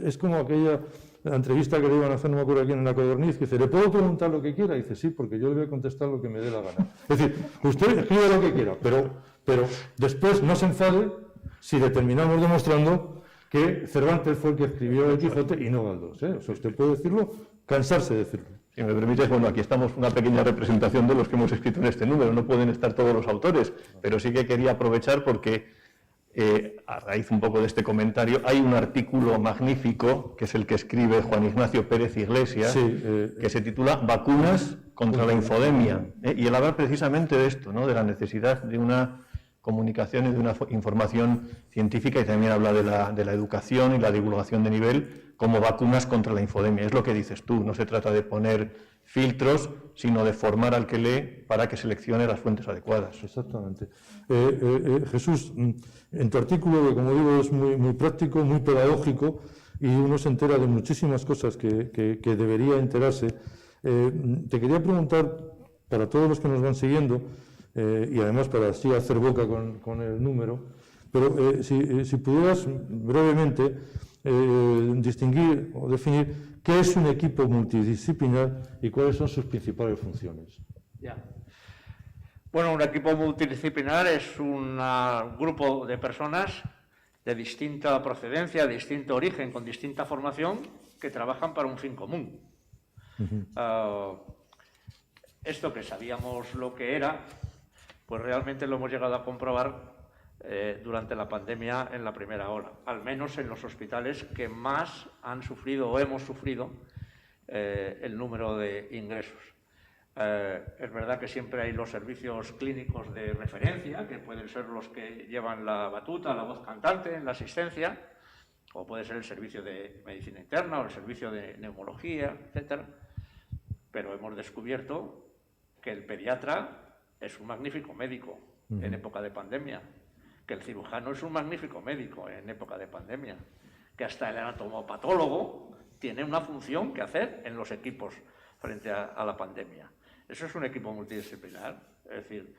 Es como aquella entrevista que le iban a hacer, no me acuerdo a quién, en la Codorniz, que dice, ¿le puedo preguntar lo que quiera? Y dice, sí, porque yo le voy a contestar lo que me dé la gana. Es decir, usted escribe lo que quiera, pero después no se enfade si le terminamos demostrando que Cervantes fue el que escribió el Quijote y no Galdós, ¿eh? O sea, usted puede decirlo, cansarse de decirlo. Si me permites, bueno, aquí estamos una pequeña representación de los que hemos escrito en este número, no pueden estar todos los autores, pero sí que quería aprovechar porque, a raíz un poco de este comentario, hay un artículo magnífico, que es el que escribe Juan Ignacio Pérez Iglesias, que se titula Vacunas contra la infodemia, y él habla precisamente de esto, ¿no?, de la necesidad de una comunicación y de una información científica, y también habla de la educación y la divulgación de nivel como vacunas contra la infodemia. Es lo que dices tú, no se trata de poner filtros, sino de formar al que lee para que seleccione las fuentes adecuadas. Exactamente. Jesús, en tu artículo, que como digo es muy práctico, muy pedagógico, y uno se entera de muchísimas cosas que debería enterarse, te quería preguntar, para todos los que nos van siguiendo, y además para así hacer boca con el número, pero si pudieras brevemente distinguir o definir qué es un equipo multidisciplinar y cuáles son sus principales funciones. Ya. Bueno, un equipo multidisciplinar es un grupo de personas de distinta procedencia, de distinto origen, con distinta formación, que trabajan para un fin común. Esto que sabíamos lo que era, pues realmente lo hemos llegado a comprobar durante la pandemia en la primera ola, al menos en los hospitales que más han sufrido o hemos sufrido el número de ingresos. Es verdad que siempre hay los servicios clínicos de referencia, que pueden ser los que llevan la batuta, la voz cantante en la asistencia, o puede ser el servicio de medicina interna o el servicio de neumología, etc. Pero hemos descubierto que el pediatra es un magnífico médico en época de pandemia, que el cirujano es un magnífico médico en época de pandemia, que hasta el anatomopatólogo tiene una función que hacer en los equipos frente a la pandemia. Eso es un equipo multidisciplinar, es decir,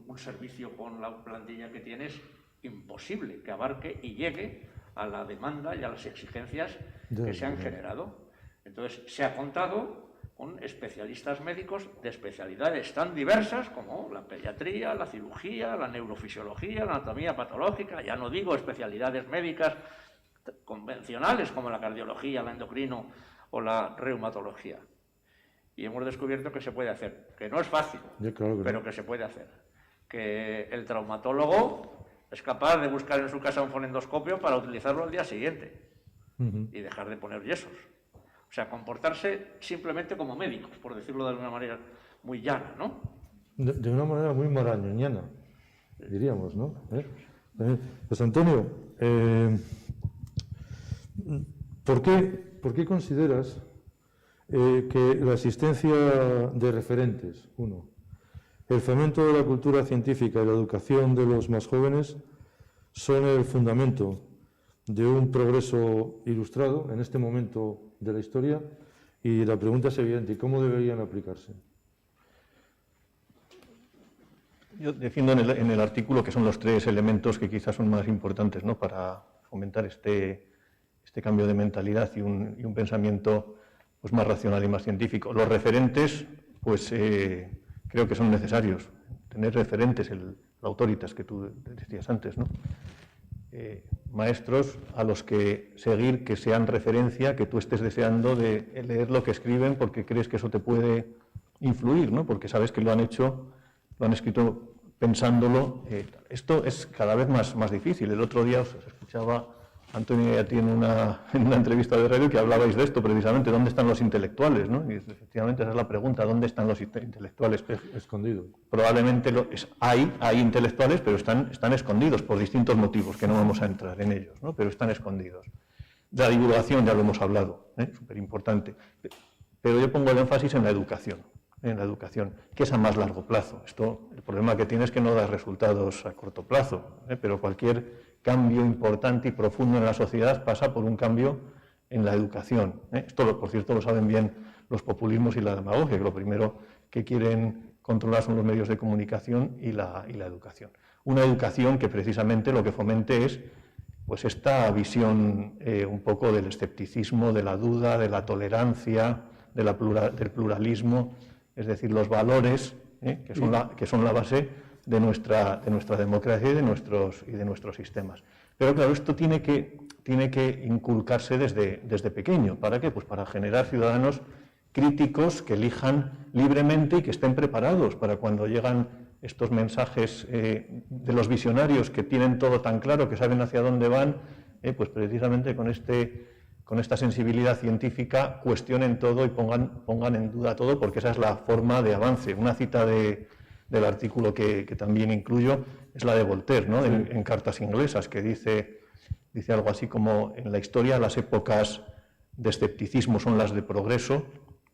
un servicio con la plantilla que tienes imposible que abarque y llegue a la demanda y a las exigencias que se han generado. Entonces, se ha contado con especialistas médicos de especialidades tan diversas como la pediatría, la cirugía, la neurofisiología, la anatomía patológica, ya no digo especialidades médicas convencionales como la cardiología, la endocrino o la reumatología. Y hemos descubierto que se puede hacer, que no es fácil, pero que se puede hacer. Que el traumatólogo es capaz de buscar en su casa un fonendoscopio para utilizarlo al día siguiente y dejar de poner yesos. O sea, comportarse simplemente como médicos, por decirlo de alguna manera muy llana, ¿no? De una manera muy marañoñana, diríamos, ¿no? Pues Antonio, ¿por qué consideras que la asistencia de referentes, el fomento de la cultura científica y la educación de los más jóvenes son el fundamento de un progreso ilustrado en este momento de la historia? Y la pregunta es evidente, ¿cómo deberían aplicarse? Yo defiendo en el artículo que son los 3 elementos que quizás son más importantes, ¿no?, para fomentar este cambio de mentalidad y un pensamiento pues más racional y más científico. Los referentes, pues creo que son necesarios. Tener referentes, el autoritas que tú decías antes, ¿no? Maestros a los que seguir, que sean referencia, que tú estés deseando de leer lo que escriben porque crees que eso te puede influir, ¿no?, porque sabes que lo han escrito pensándolo. Esto es cada vez más difícil. El otro día os escuchaba, Antonio, y a ti en una entrevista de radio que hablabais de esto precisamente, ¿dónde están los intelectuales?, ¿no? Y efectivamente esa es la pregunta, ¿dónde están los intelectuales? Escondidos. Probablemente hay intelectuales, pero están escondidos por distintos motivos, que no vamos a entrar en ellos, ¿no?, pero están escondidos. La divulgación ya lo hemos hablado, súper importante. Pero yo pongo el énfasis en la educación, que es a más largo plazo. El problema que tiene es que no da resultados a corto plazo, pero cualquier cambio importante y profundo en la sociedad pasa por un cambio en la educación. Esto, por cierto, lo saben bien los populismos y la demagogia, que lo primero que quieren controlar son los medios de comunicación y la educación. Una educación que precisamente lo que fomente es pues esta visión un poco del escepticismo, de la duda, de la tolerancia, del pluralismo, es decir, los valores que son la base de nuestra democracia y de nuestros sistemas. Pero claro, esto tiene que inculcarse desde pequeño. ¿Para qué? Pues para generar ciudadanos críticos que elijan libremente y que estén preparados para cuando llegan estos mensajes de los visionarios que tienen todo tan claro, que saben hacia dónde van, pues precisamente con esta sensibilidad científica cuestionen todo y pongan en duda todo, porque esa es la forma de avance. Una cita del artículo que también incluyo es la de Voltaire, ¿no?, en Cartas Inglesas, que dice algo así como: en la historia las épocas de escepticismo son las de progreso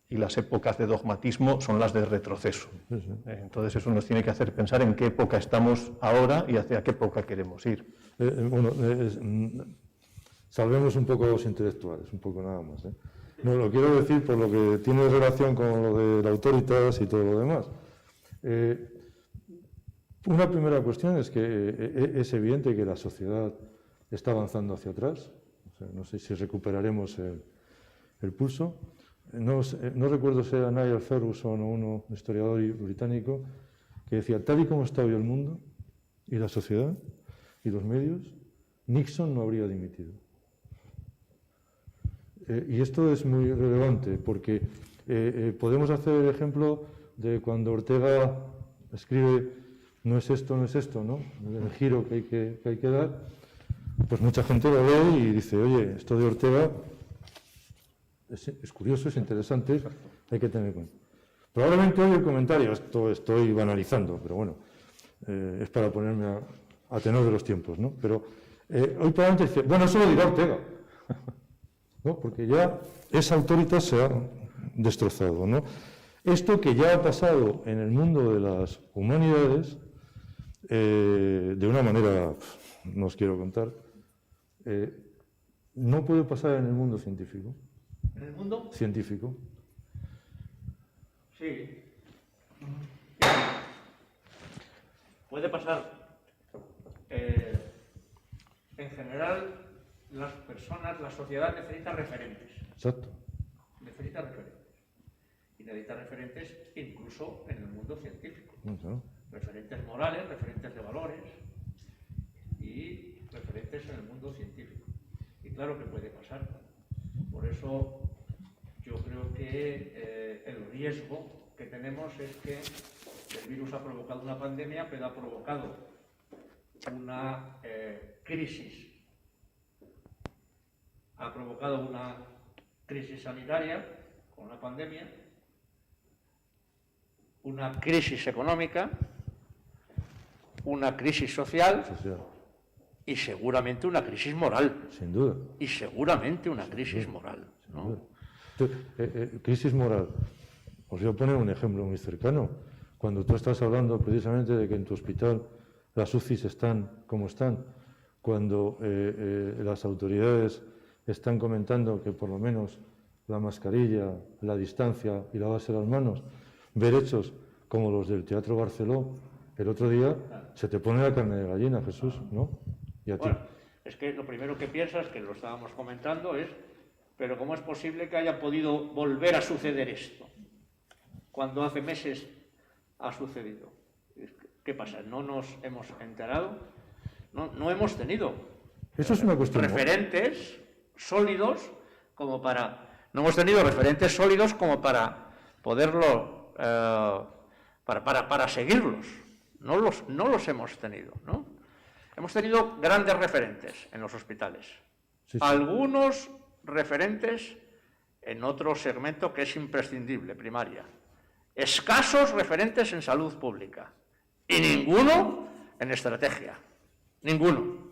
y las épocas de dogmatismo son las de retroceso. Entonces eso nos tiene que hacer pensar en qué época estamos ahora y hacia qué época queremos ir. Salvemos un poco a los intelectuales, un poco nada más. No lo quiero decir por lo que tiene relación con lo de la Autoritas y todo lo demás. Una primera cuestión es que es evidente que la sociedad está avanzando hacia atrás. O sea, no sé si recuperaremos el pulso. No recuerdo si era Niall Ferguson o un historiador británico que decía: tal y como está hoy el mundo y la sociedad y los medios, Nixon no habría dimitido. Y esto es muy relevante porque podemos hacer el ejemplo de cuando Ortega escribe no es esto, ¿no?, el giro que hay que dar. Pues mucha gente lo lee y dice: oye, esto de Ortega es curioso, es interesante, hay que tener en cuenta. Probablemente hoy el comentario, esto estoy banalizando, pero bueno, es para ponerme a tenor de los tiempos, ¿no? Pero hoy probablemente dice: bueno, eso lo dirá Ortega, ¿no?, porque ya esa Autoritas se ha destrozado, ¿no? Esto que ya ha pasado en el mundo de las humanidades, de una manera, no os quiero contar, no puede pasar en el mundo científico. ¿En el mundo? Científico. Sí. Puede pasar. En general, las personas, la sociedad necesita referentes. Exacto. Necesita referentes. Y necesita referentes incluso en el mundo científico. Uh-huh. Referentes morales, referentes de valores y referentes en el mundo científico. Y claro que puede pasar. Por eso yo creo que el riesgo que tenemos es que el virus ha provocado una pandemia, pero ha provocado una crisis. Ha provocado una crisis sanitaria con la pandemia, una crisis económica, una crisis social y seguramente una crisis moral. Sin duda. Y seguramente una crisis moral, ¿no? Crisis moral. Os voy a poner un ejemplo muy cercano. Cuando tú estás hablando precisamente de que en tu hospital las UCIs están como están, cuando las autoridades están comentando que por lo menos la mascarilla, la distancia y lavarse las manos, ver hechos como los del Teatro Barceló, El otro día se te pone la carne de gallina, Jesús, ¿no? Y a ti. Bueno, es que lo primero que piensas, que lo estábamos comentando, es, pero ¿cómo es posible que haya podido volver a suceder esto? Cuando hace meses ha sucedido. ¿Qué pasa? ¿No nos hemos enterado? No hemos tenido Eso es una cuestión. referentes sólidos como para... No hemos tenido referentes sólidos como para poderlo... para seguirlos. No los hemos tenido, ¿no? Hemos tenido grandes referentes en los hospitales. Sí, sí. Algunos referentes en otro segmento que es imprescindible, primaria. Escasos referentes en salud pública. Y ninguno en estrategia. Ninguno.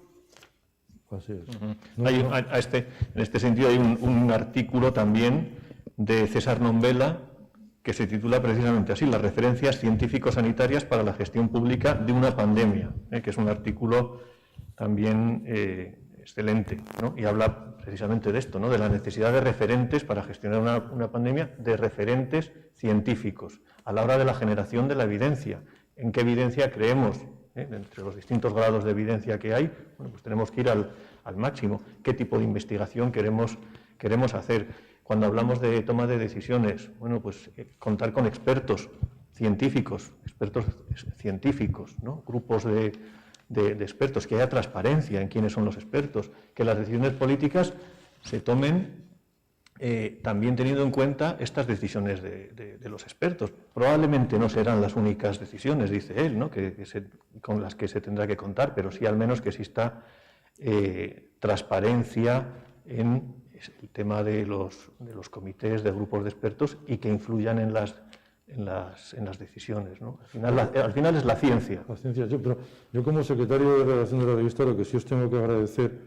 Así es. En este sentido hay un artículo también de César Nombela que se titula precisamente así, las referencias científico-sanitarias para la gestión pública de una pandemia, que es un artículo también excelente, ¿no? Y habla precisamente de esto, ¿no? De la necesidad de referentes para gestionar una pandemia, de referentes científicos, a la hora de la generación de la evidencia. ¿En qué evidencia creemos? Entre los distintos grados de evidencia que hay, bueno, pues tenemos que ir al máximo. ¿Qué tipo de investigación queremos hacer? Cuando hablamos de toma de decisiones, bueno, pues contar con expertos científicos, ¿no? Grupos de expertos, que haya transparencia en quiénes son los expertos, que las decisiones políticas se tomen también teniendo en cuenta estas decisiones de los expertos. Probablemente no serán las únicas decisiones, dice él, ¿no? Con las que se tendrá que contar, pero sí al menos que exista transparencia en el tema de los comités, de grupos de expertos y que influyan en las decisiones, ¿no? Al final es la ciencia. La ciencia, pero yo como secretario de redacción de la revista lo que sí os tengo que agradecer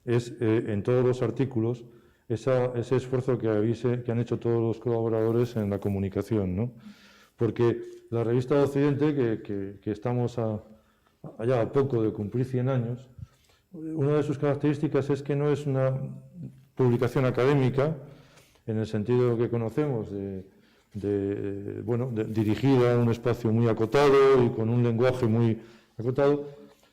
es en todos los artículos ese esfuerzo que han hecho todos los colaboradores en la comunicación, ¿no? Porque la revista de Occidente, que estamos allá a poco de cumplir 100 años, una de sus características es que no es una publicación académica, en el sentido que conocemos, dirigida a un espacio muy acotado y con un lenguaje muy acotado,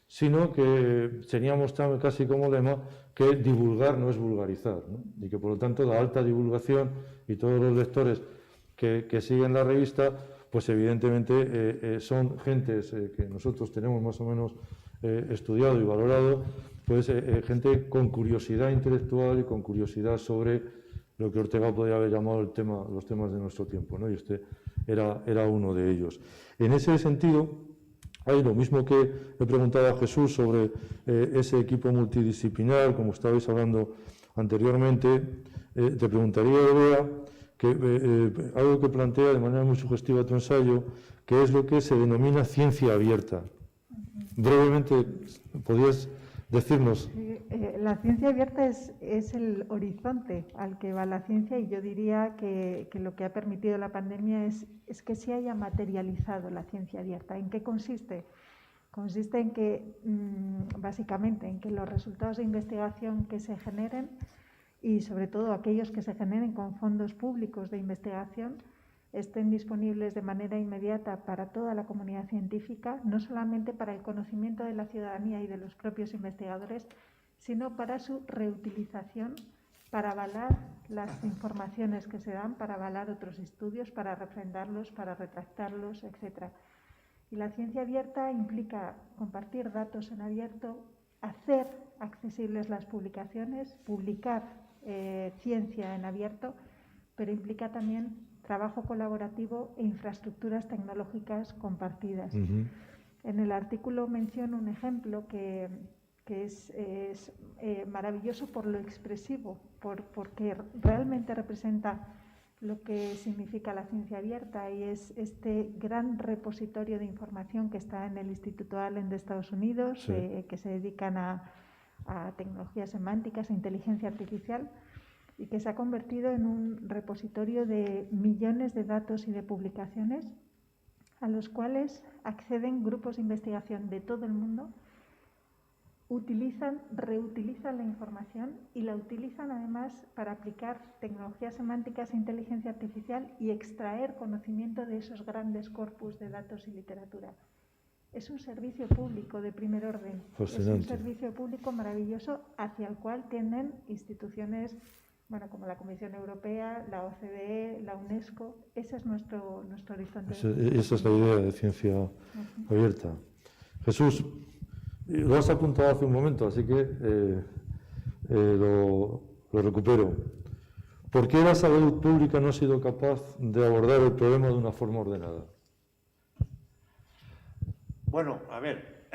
sino que teníamos casi como lema que divulgar no es vulgarizar, ¿no? Y que por lo tanto la alta divulgación y todos los lectores que siguen la revista, pues evidentemente son gentes que nosotros tenemos más o menos estudiado y valorado, pues gente con curiosidad intelectual y con curiosidad sobre lo que Ortega podría haber llamado los temas de nuestro tiempo, ¿no? Y este era uno de ellos. En ese sentido, hay lo mismo que he preguntado a Jesús sobre ese equipo multidisciplinar, como estabais hablando anteriormente, te preguntaría, Bea, algo que plantea de manera muy sugestiva tu ensayo, que es lo que se denomina ciencia abierta. Brevemente, ¿podrías decirnos? Sí, la ciencia abierta es el horizonte al que va la ciencia, y yo diría que lo que ha permitido la pandemia es que se haya materializado la ciencia abierta. ¿En qué consiste? Consiste en que, básicamente, en que los resultados de investigación que se generen, y sobre todo aquellos que se generen con fondos públicos de investigación, estén disponibles de manera inmediata para toda la comunidad científica, no solamente para el conocimiento de la ciudadanía y de los propios investigadores, sino para su reutilización, para avalar las informaciones que se dan, para avalar otros estudios, para refrendarlos, para retractarlos, etc. Y la ciencia abierta implica compartir datos en abierto, hacer accesibles las publicaciones, publicar ciencia en abierto, pero implica también trabajo colaborativo e infraestructuras tecnológicas compartidas. En el artículo menciono un ejemplo que es maravilloso por lo expresivo, porque realmente representa lo que significa la ciencia abierta, y es este gran repositorio de información que está en el Instituto Allen de Estados Unidos, sí, que se dedican a tecnologías semánticas e inteligencia artificial, y que se ha convertido en un repositorio de millones de datos y de publicaciones a los cuales acceden grupos de investigación de todo el mundo, reutilizan la información y la utilizan además para aplicar tecnologías semánticas e inteligencia artificial y extraer conocimiento de esos grandes corpus de datos y literatura. es un servicio público de primer orden. Fascinante. Es un servicio público maravilloso hacia el cual tienden instituciones, bueno, como la Comisión Europea, la OCDE, la UNESCO. Ese es nuestro horizonte. Esa es la idea de ciencia abierta. Jesús, lo has apuntado hace un momento, así que lo recupero. ¿Por qué la salud pública no ha sido capaz de abordar el problema de una forma ordenada? Bueno, a ver,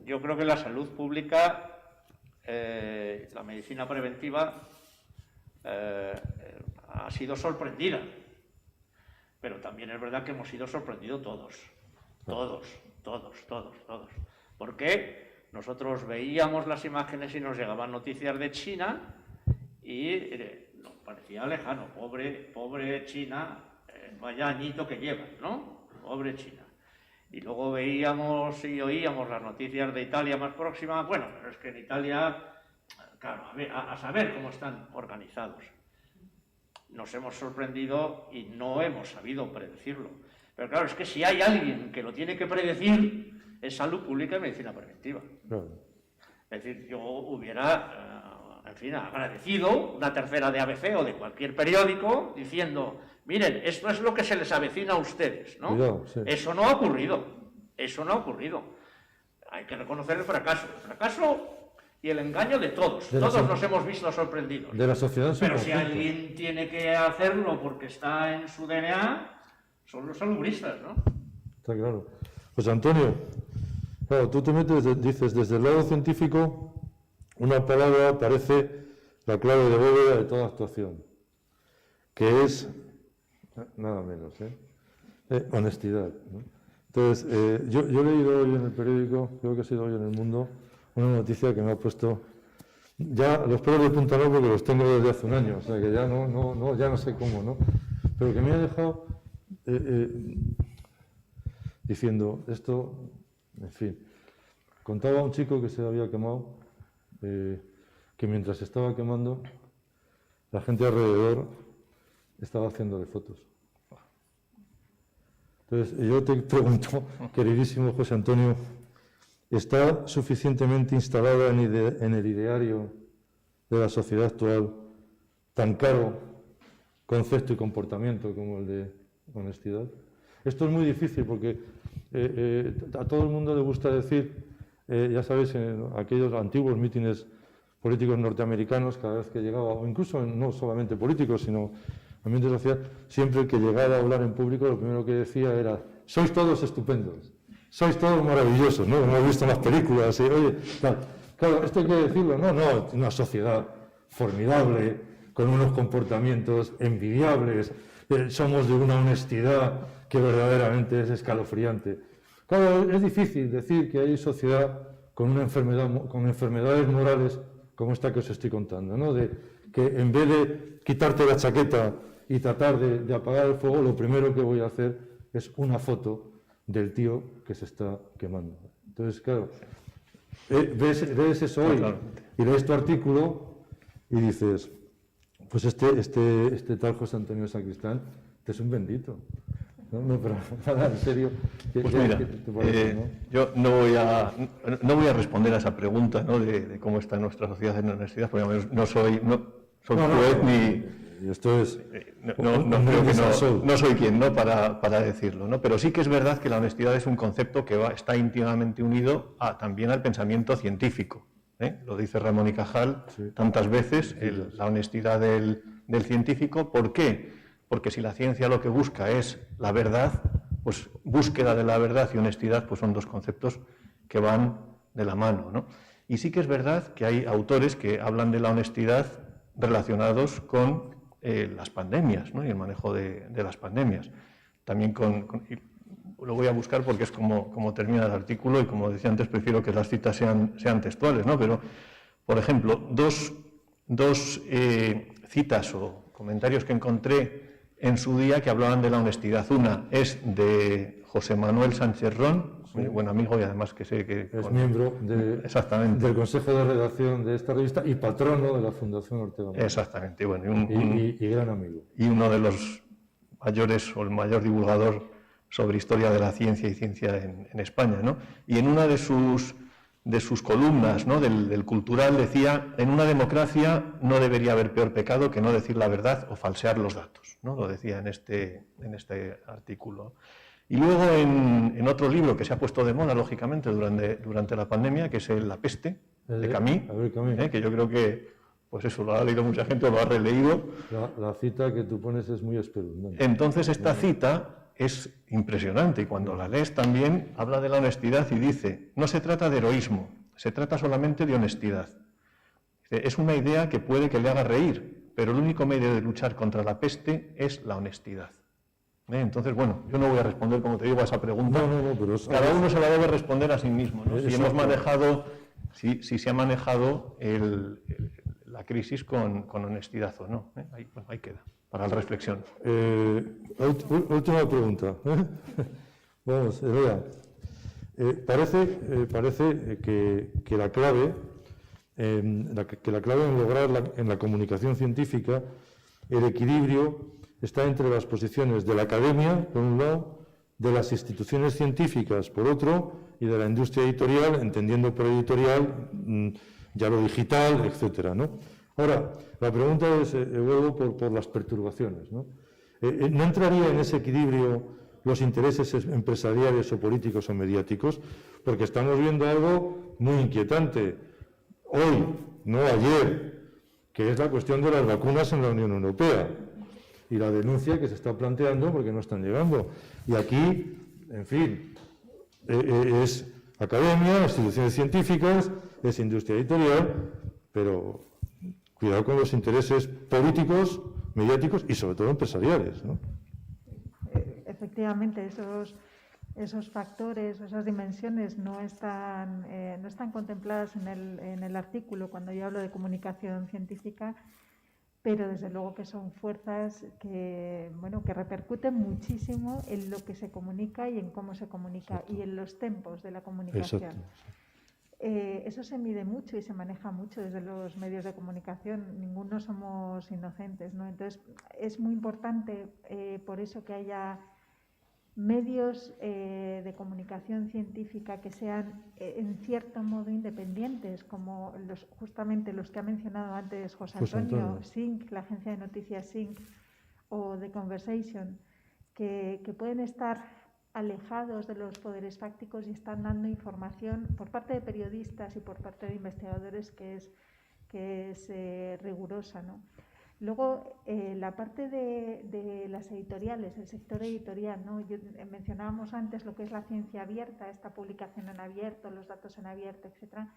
yo creo que la salud pública, la medicina preventiva, ha sido sorprendida. Pero también es verdad que hemos sido sorprendidos todos. Porque nosotros veíamos las imágenes y nos llegaban noticias de China y nos parecía lejano. Pobre China, vaya añito que lleva, ¿no? Pobre China. Y luego veíamos y oíamos las noticias de Italia más próxima. Bueno, pero es que en Italia, claro, a saber cómo están organizados. Nos hemos sorprendido y no hemos sabido predecirlo. Pero claro, es que si hay alguien que lo tiene que predecir, es salud pública y medicina preventiva. Claro. Es decir, yo hubiera, agradecido una tercera de ABC o de cualquier periódico diciendo, miren, esto es lo que se les avecina a ustedes, ¿no? Cuidado, sí. Eso no ha ocurrido. Hay que reconocer el fracaso y el engaño de todos. Todos nos hemos visto sorprendidos. De la sociedad en su Pero si conjunto. alguien tiene que hacerlo porque está en su DNA, son los salubristas, ¿no? Está claro. José Antonio, claro, tú te metes, dices, desde el lado científico, una palabra parece la clave de bóveda de toda actuación, que es, nada menos, honestidad, ¿no? Entonces, yo he leído hoy en el periódico, creo que ha sido hoy en El Mundo, una noticia que me ha puesto ya los pelos de punta no, porque los tengo desde hace un año, o sea que ya no sé cómo, ¿no? Pero que me ha dejado diciendo esto, en fin. Contaba un chico que se había quemado, que mientras estaba quemando, la gente alrededor estaba haciéndole fotos. Entonces, yo te pregunto, queridísimo José Antonio, ¿está suficientemente instalada en el ideario de la sociedad actual tan caro concepto y comportamiento como el de honestidad? Esto es muy difícil porque a todo el mundo le gusta decir, ya sabéis, en aquellos antiguos mítines políticos norteamericanos, cada vez que llegaba, o incluso no solamente políticos, sino ambiente social, siempre el que llegaba a hablar en público, lo primero que decía era, sois todos estupendos, sois todos maravillosos, ¿no? Hemos visto en las películas, oye, claro, esto hay que decirlo, no, una sociedad formidable, con unos comportamientos envidiables, somos de una honestidad que verdaderamente es escalofriante. Claro, es difícil decir que hay sociedad con una enfermedad, con enfermedades morales como esta que os estoy contando, ¿no? De que en vez de quitarte la chaqueta y tratar de apagar el fuego, lo primero que voy a hacer es una foto del tío que se está quemando. Entonces, claro, ves eso hoy y lees tu artículo y dices, pues este tal José Antonio Sacristán, es un bendito. No, pero nada, en serio. Pues mira, ¿te parece, no? yo no voy a responder a esa pregunta, ¿no? de cómo está nuestra sociedad en honestidad, porque no soy juez ni... Esto es... No soy quien, ¿no? para decirlo, ¿no? Pero sí que es verdad que la honestidad es un concepto que está íntimamente unido también al pensamiento científico, ¿eh? Lo dice Ramón y Cajal tantas veces, la honestidad del científico. ¿Por qué? Porque si la ciencia lo que busca es la verdad, pues búsqueda de la verdad y honestidad pues son dos conceptos que van de la mano, ¿no? Y sí que es verdad que hay autores que hablan de la honestidad relacionados con las pandemias, ¿no? Y el manejo de las pandemias. También lo voy a buscar porque es como termina el artículo y, como decía antes, prefiero que las citas sean textuales, ¿no? Pero, por ejemplo, dos citas o comentarios que encontré en su día que hablaban de la honestidad. Una es de José Manuel Sánchez Ron, muy buen amigo y además que sé que... Es miembro del Consejo de Redacción de esta revista y patrono de la Fundación Ortega Muñoz. Exactamente, bueno, y gran amigo. Y uno de los mayores o el mayor divulgador sobre historia de la ciencia y ciencia en España, ¿no? Y en una de sus columnas, ¿no?, del Cultural, decía: en una democracia no debería haber peor pecado que no decir la verdad o falsear los datos, ¿no? Lo decía en este artículo. Y luego en otro libro que se ha puesto de moda, lógicamente, durante la pandemia, que es La peste, de Camus, que yo creo que, pues eso, lo ha leído mucha gente o lo ha releído. La cita que tú pones es muy espeluznante. Entonces esta cita es impresionante y cuando la lees también habla de la honestidad y dice: no se trata de heroísmo, se trata solamente de honestidad. Es una idea que puede que le haga reír, pero el único medio de luchar contra la peste es la honestidad. Entonces, bueno, yo no voy a responder, como te digo, a esa pregunta. No, pero cada uno se la debe responder a sí mismo, ¿no? Si hemos manejado, si se ha manejado la crisis con honestidad o no. Ahí queda, para la reflexión. Última pregunta. Vamos, Elea. Parece que la clave en lograr en la comunicación científica el equilibrio está entre las posiciones de la academia, por un lado, de las instituciones científicas, por otro, y de la industria editorial, entendiendo por editorial ya lo digital, etcétera, ¿no? Ahora, la pregunta es, vuelvo por las perturbaciones, ¿no? ¿No entraría en ese equilibrio los intereses empresariales o políticos o mediáticos? Porque estamos viendo algo muy inquietante hoy, no ayer, que es la cuestión de las vacunas en la Unión Europea y la denuncia que se está planteando porque no están llegando. Y aquí, en fin, es academia, instituciones científicas, es industria editorial, pero cuidado con los intereses políticos, mediáticos y sobre todo empresariales, ¿no? Efectivamente, esos factores, esas dimensiones no están contempladas en el artículo cuando yo hablo de comunicación científica, pero desde luego que son fuerzas que repercuten muchísimo en lo que se comunica y en cómo se comunica. Exacto. Y en los tempos de la comunicación. Exacto. Eso se mide mucho y se maneja mucho desde los medios de comunicación. Ninguno somos inocentes, ¿no? Entonces, es muy importante por eso que haya medios de comunicación científica que sean en cierto modo independientes, como justamente los que ha mencionado antes José Antonio, SYNC, la agencia de noticias SYNC, o The Conversation, que pueden estar alejados de los poderes fácticos y están dando información por parte de periodistas y por parte de investigadores que es rigurosa, ¿no? Luego, la parte de las editoriales, el sector editorial, ¿no? Mencionábamos antes lo que es la ciencia abierta, esta publicación en abierto, los datos en abierto, etcétera.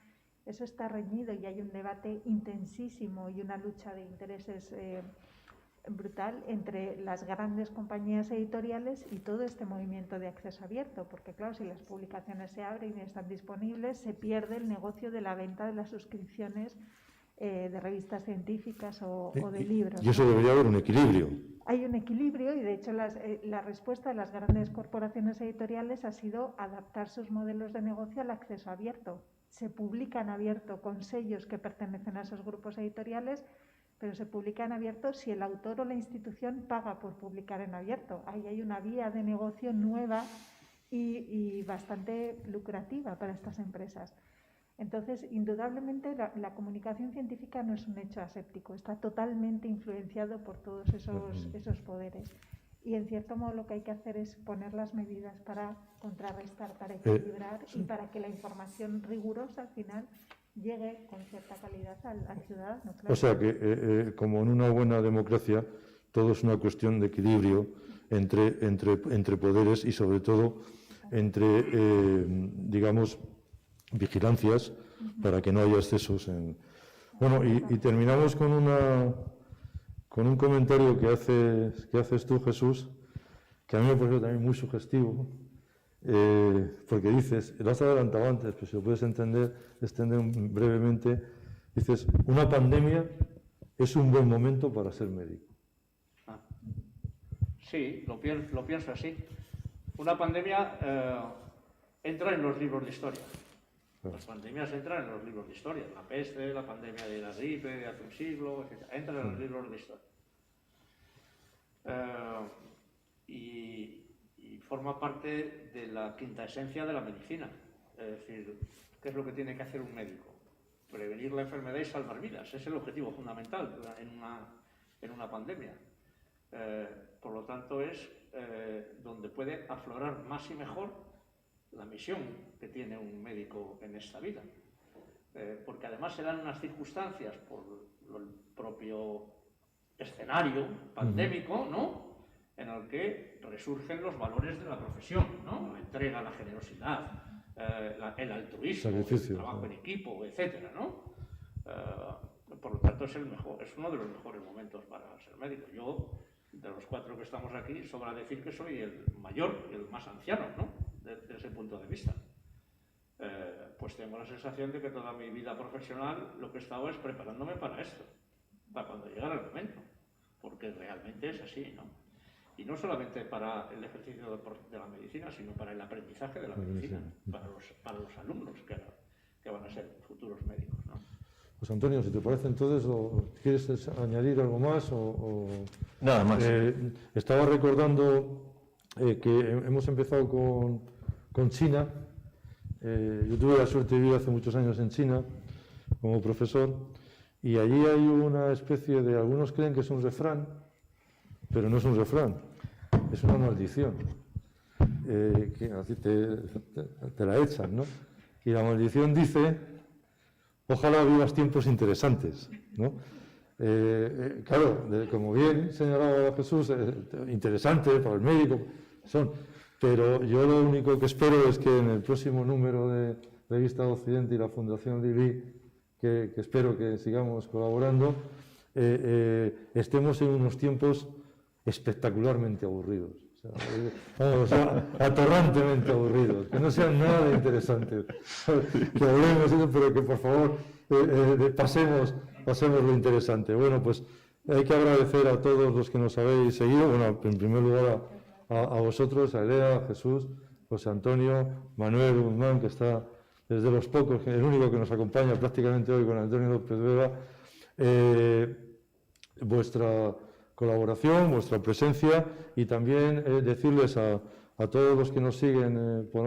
Eso está reñido y hay un debate intensísimo y una lucha de intereses brutal entre las grandes compañías editoriales y todo este movimiento de acceso abierto, porque claro, si las publicaciones se abren y están disponibles, se pierde el negocio de la venta de las suscripciones de revistas científicas o de libros. Y eso debería haber un equilibrio. Hay un equilibrio y de hecho la respuesta de las grandes corporaciones editoriales ha sido adaptar sus modelos de negocio al acceso abierto. Se publica en abierto con sellos que pertenecen a esos grupos editoriales, pero se publica en abierto si el autor o la institución paga por publicar en abierto. Ahí hay una vía de negocio nueva y bastante lucrativa para estas empresas. Entonces, indudablemente, la comunicación científica no es un hecho aséptico, está totalmente influenciado por todos esos poderes. Y, en cierto modo, lo que hay que hacer es poner las medidas para contrarrestar, para equilibrar y para que la información rigurosa, al final, llegue con cierta calidad al ciudadano. Claro. O sea que, como en una buena democracia, todo es una cuestión de equilibrio entre poderes y, sobre todo, entre, digamos, vigilancias para que no haya excesos en... Bueno, y terminamos con un comentario que haces tú, Jesús, que a mí me parece también muy sugestivo, porque dices, lo has adelantado antes, pero si lo puedes extender brevemente, dices, una pandemia es un buen momento para ser médico. Sí, lo pienso así. Una pandemia entra en los libros de historia. Las pandemias entran en los libros de historia. La peste, la pandemia de la gripe de hace un siglo, etc. Entran en los libros de historia. Y forma parte de la quinta esencia de la medicina. Es decir, ¿qué es lo que tiene que hacer un médico? Prevenir la enfermedad y salvar vidas. Es el objetivo fundamental en una pandemia. Por lo tanto, es donde puede aflorar más y mejor la misión que tiene un médico en esta vida. Porque además se dan unas circunstancias por el propio escenario pandémico, ¿no?, en el que resurgen los valores de la profesión, ¿no? La entrega, la generosidad, el altruismo, el trabajo en equipo, etcétera, ¿no? Por lo tanto, es uno de los mejores momentos para ser médico. Yo, de los 4 que estamos aquí, sobra decir que soy el mayor y el más anciano, ¿no?, desde ese punto de vista. Pues tengo la sensación de que toda mi vida profesional lo que he estado es preparándome para esto, para cuando llegara el momento, porque realmente es así, ¿no? Y no solamente para el ejercicio de la medicina, sino para el aprendizaje de la medicina, para los alumnos que van a ser futuros médicos, ¿no? Pues Antonio, si te parece entonces, ¿quieres añadir algo más? Nada más. Estaba recordando que hemos empezado con China. Yo tuve la suerte de vivir hace muchos años en China como profesor, y allí hay una especie de, algunos creen que es un refrán, pero no es un refrán, es una maldición, que así te la echan, ¿no? Y la maldición dice: ojalá vivas tiempos interesantes, ¿no? Claro, como bien señalaba Jesús, interesante para el médico son, pero yo lo único que espero es que en el próximo número de Revista de Occidente y la Fundación Lili, que espero que sigamos colaborando, estemos en unos tiempos espectacularmente aburridos, o sea, atorrantemente aburridos, que no sean nada interesantes, que hablemos, pero que por favor pasemos lo interesante. Bueno, pues hay que agradecer a todos los que nos habéis seguido, bueno, en primer lugar a vosotros, a Elea, a Jesús, José Antonio, Manuel Guzmán, que está desde los pocos, el único que nos acompaña prácticamente hoy con Antonio López Vega, vuestra colaboración, vuestra presencia, y también decirles a todos los que nos siguen por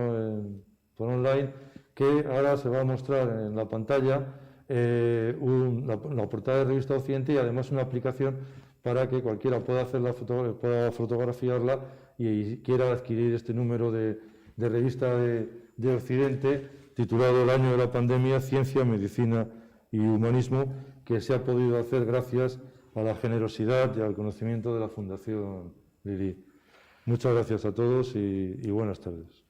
online que ahora se va a mostrar en la pantalla la portada de Revista Occidente y además una aplicación para que cualquiera pueda pueda fotografiarla y quiera adquirir este número de Revista de Occidente titulado El año de la pandemia, Ciencia, Medicina y Humanismo, que se ha podido hacer gracias a la generosidad y al conocimiento de la Fundación Lili. Muchas gracias a todos y buenas tardes.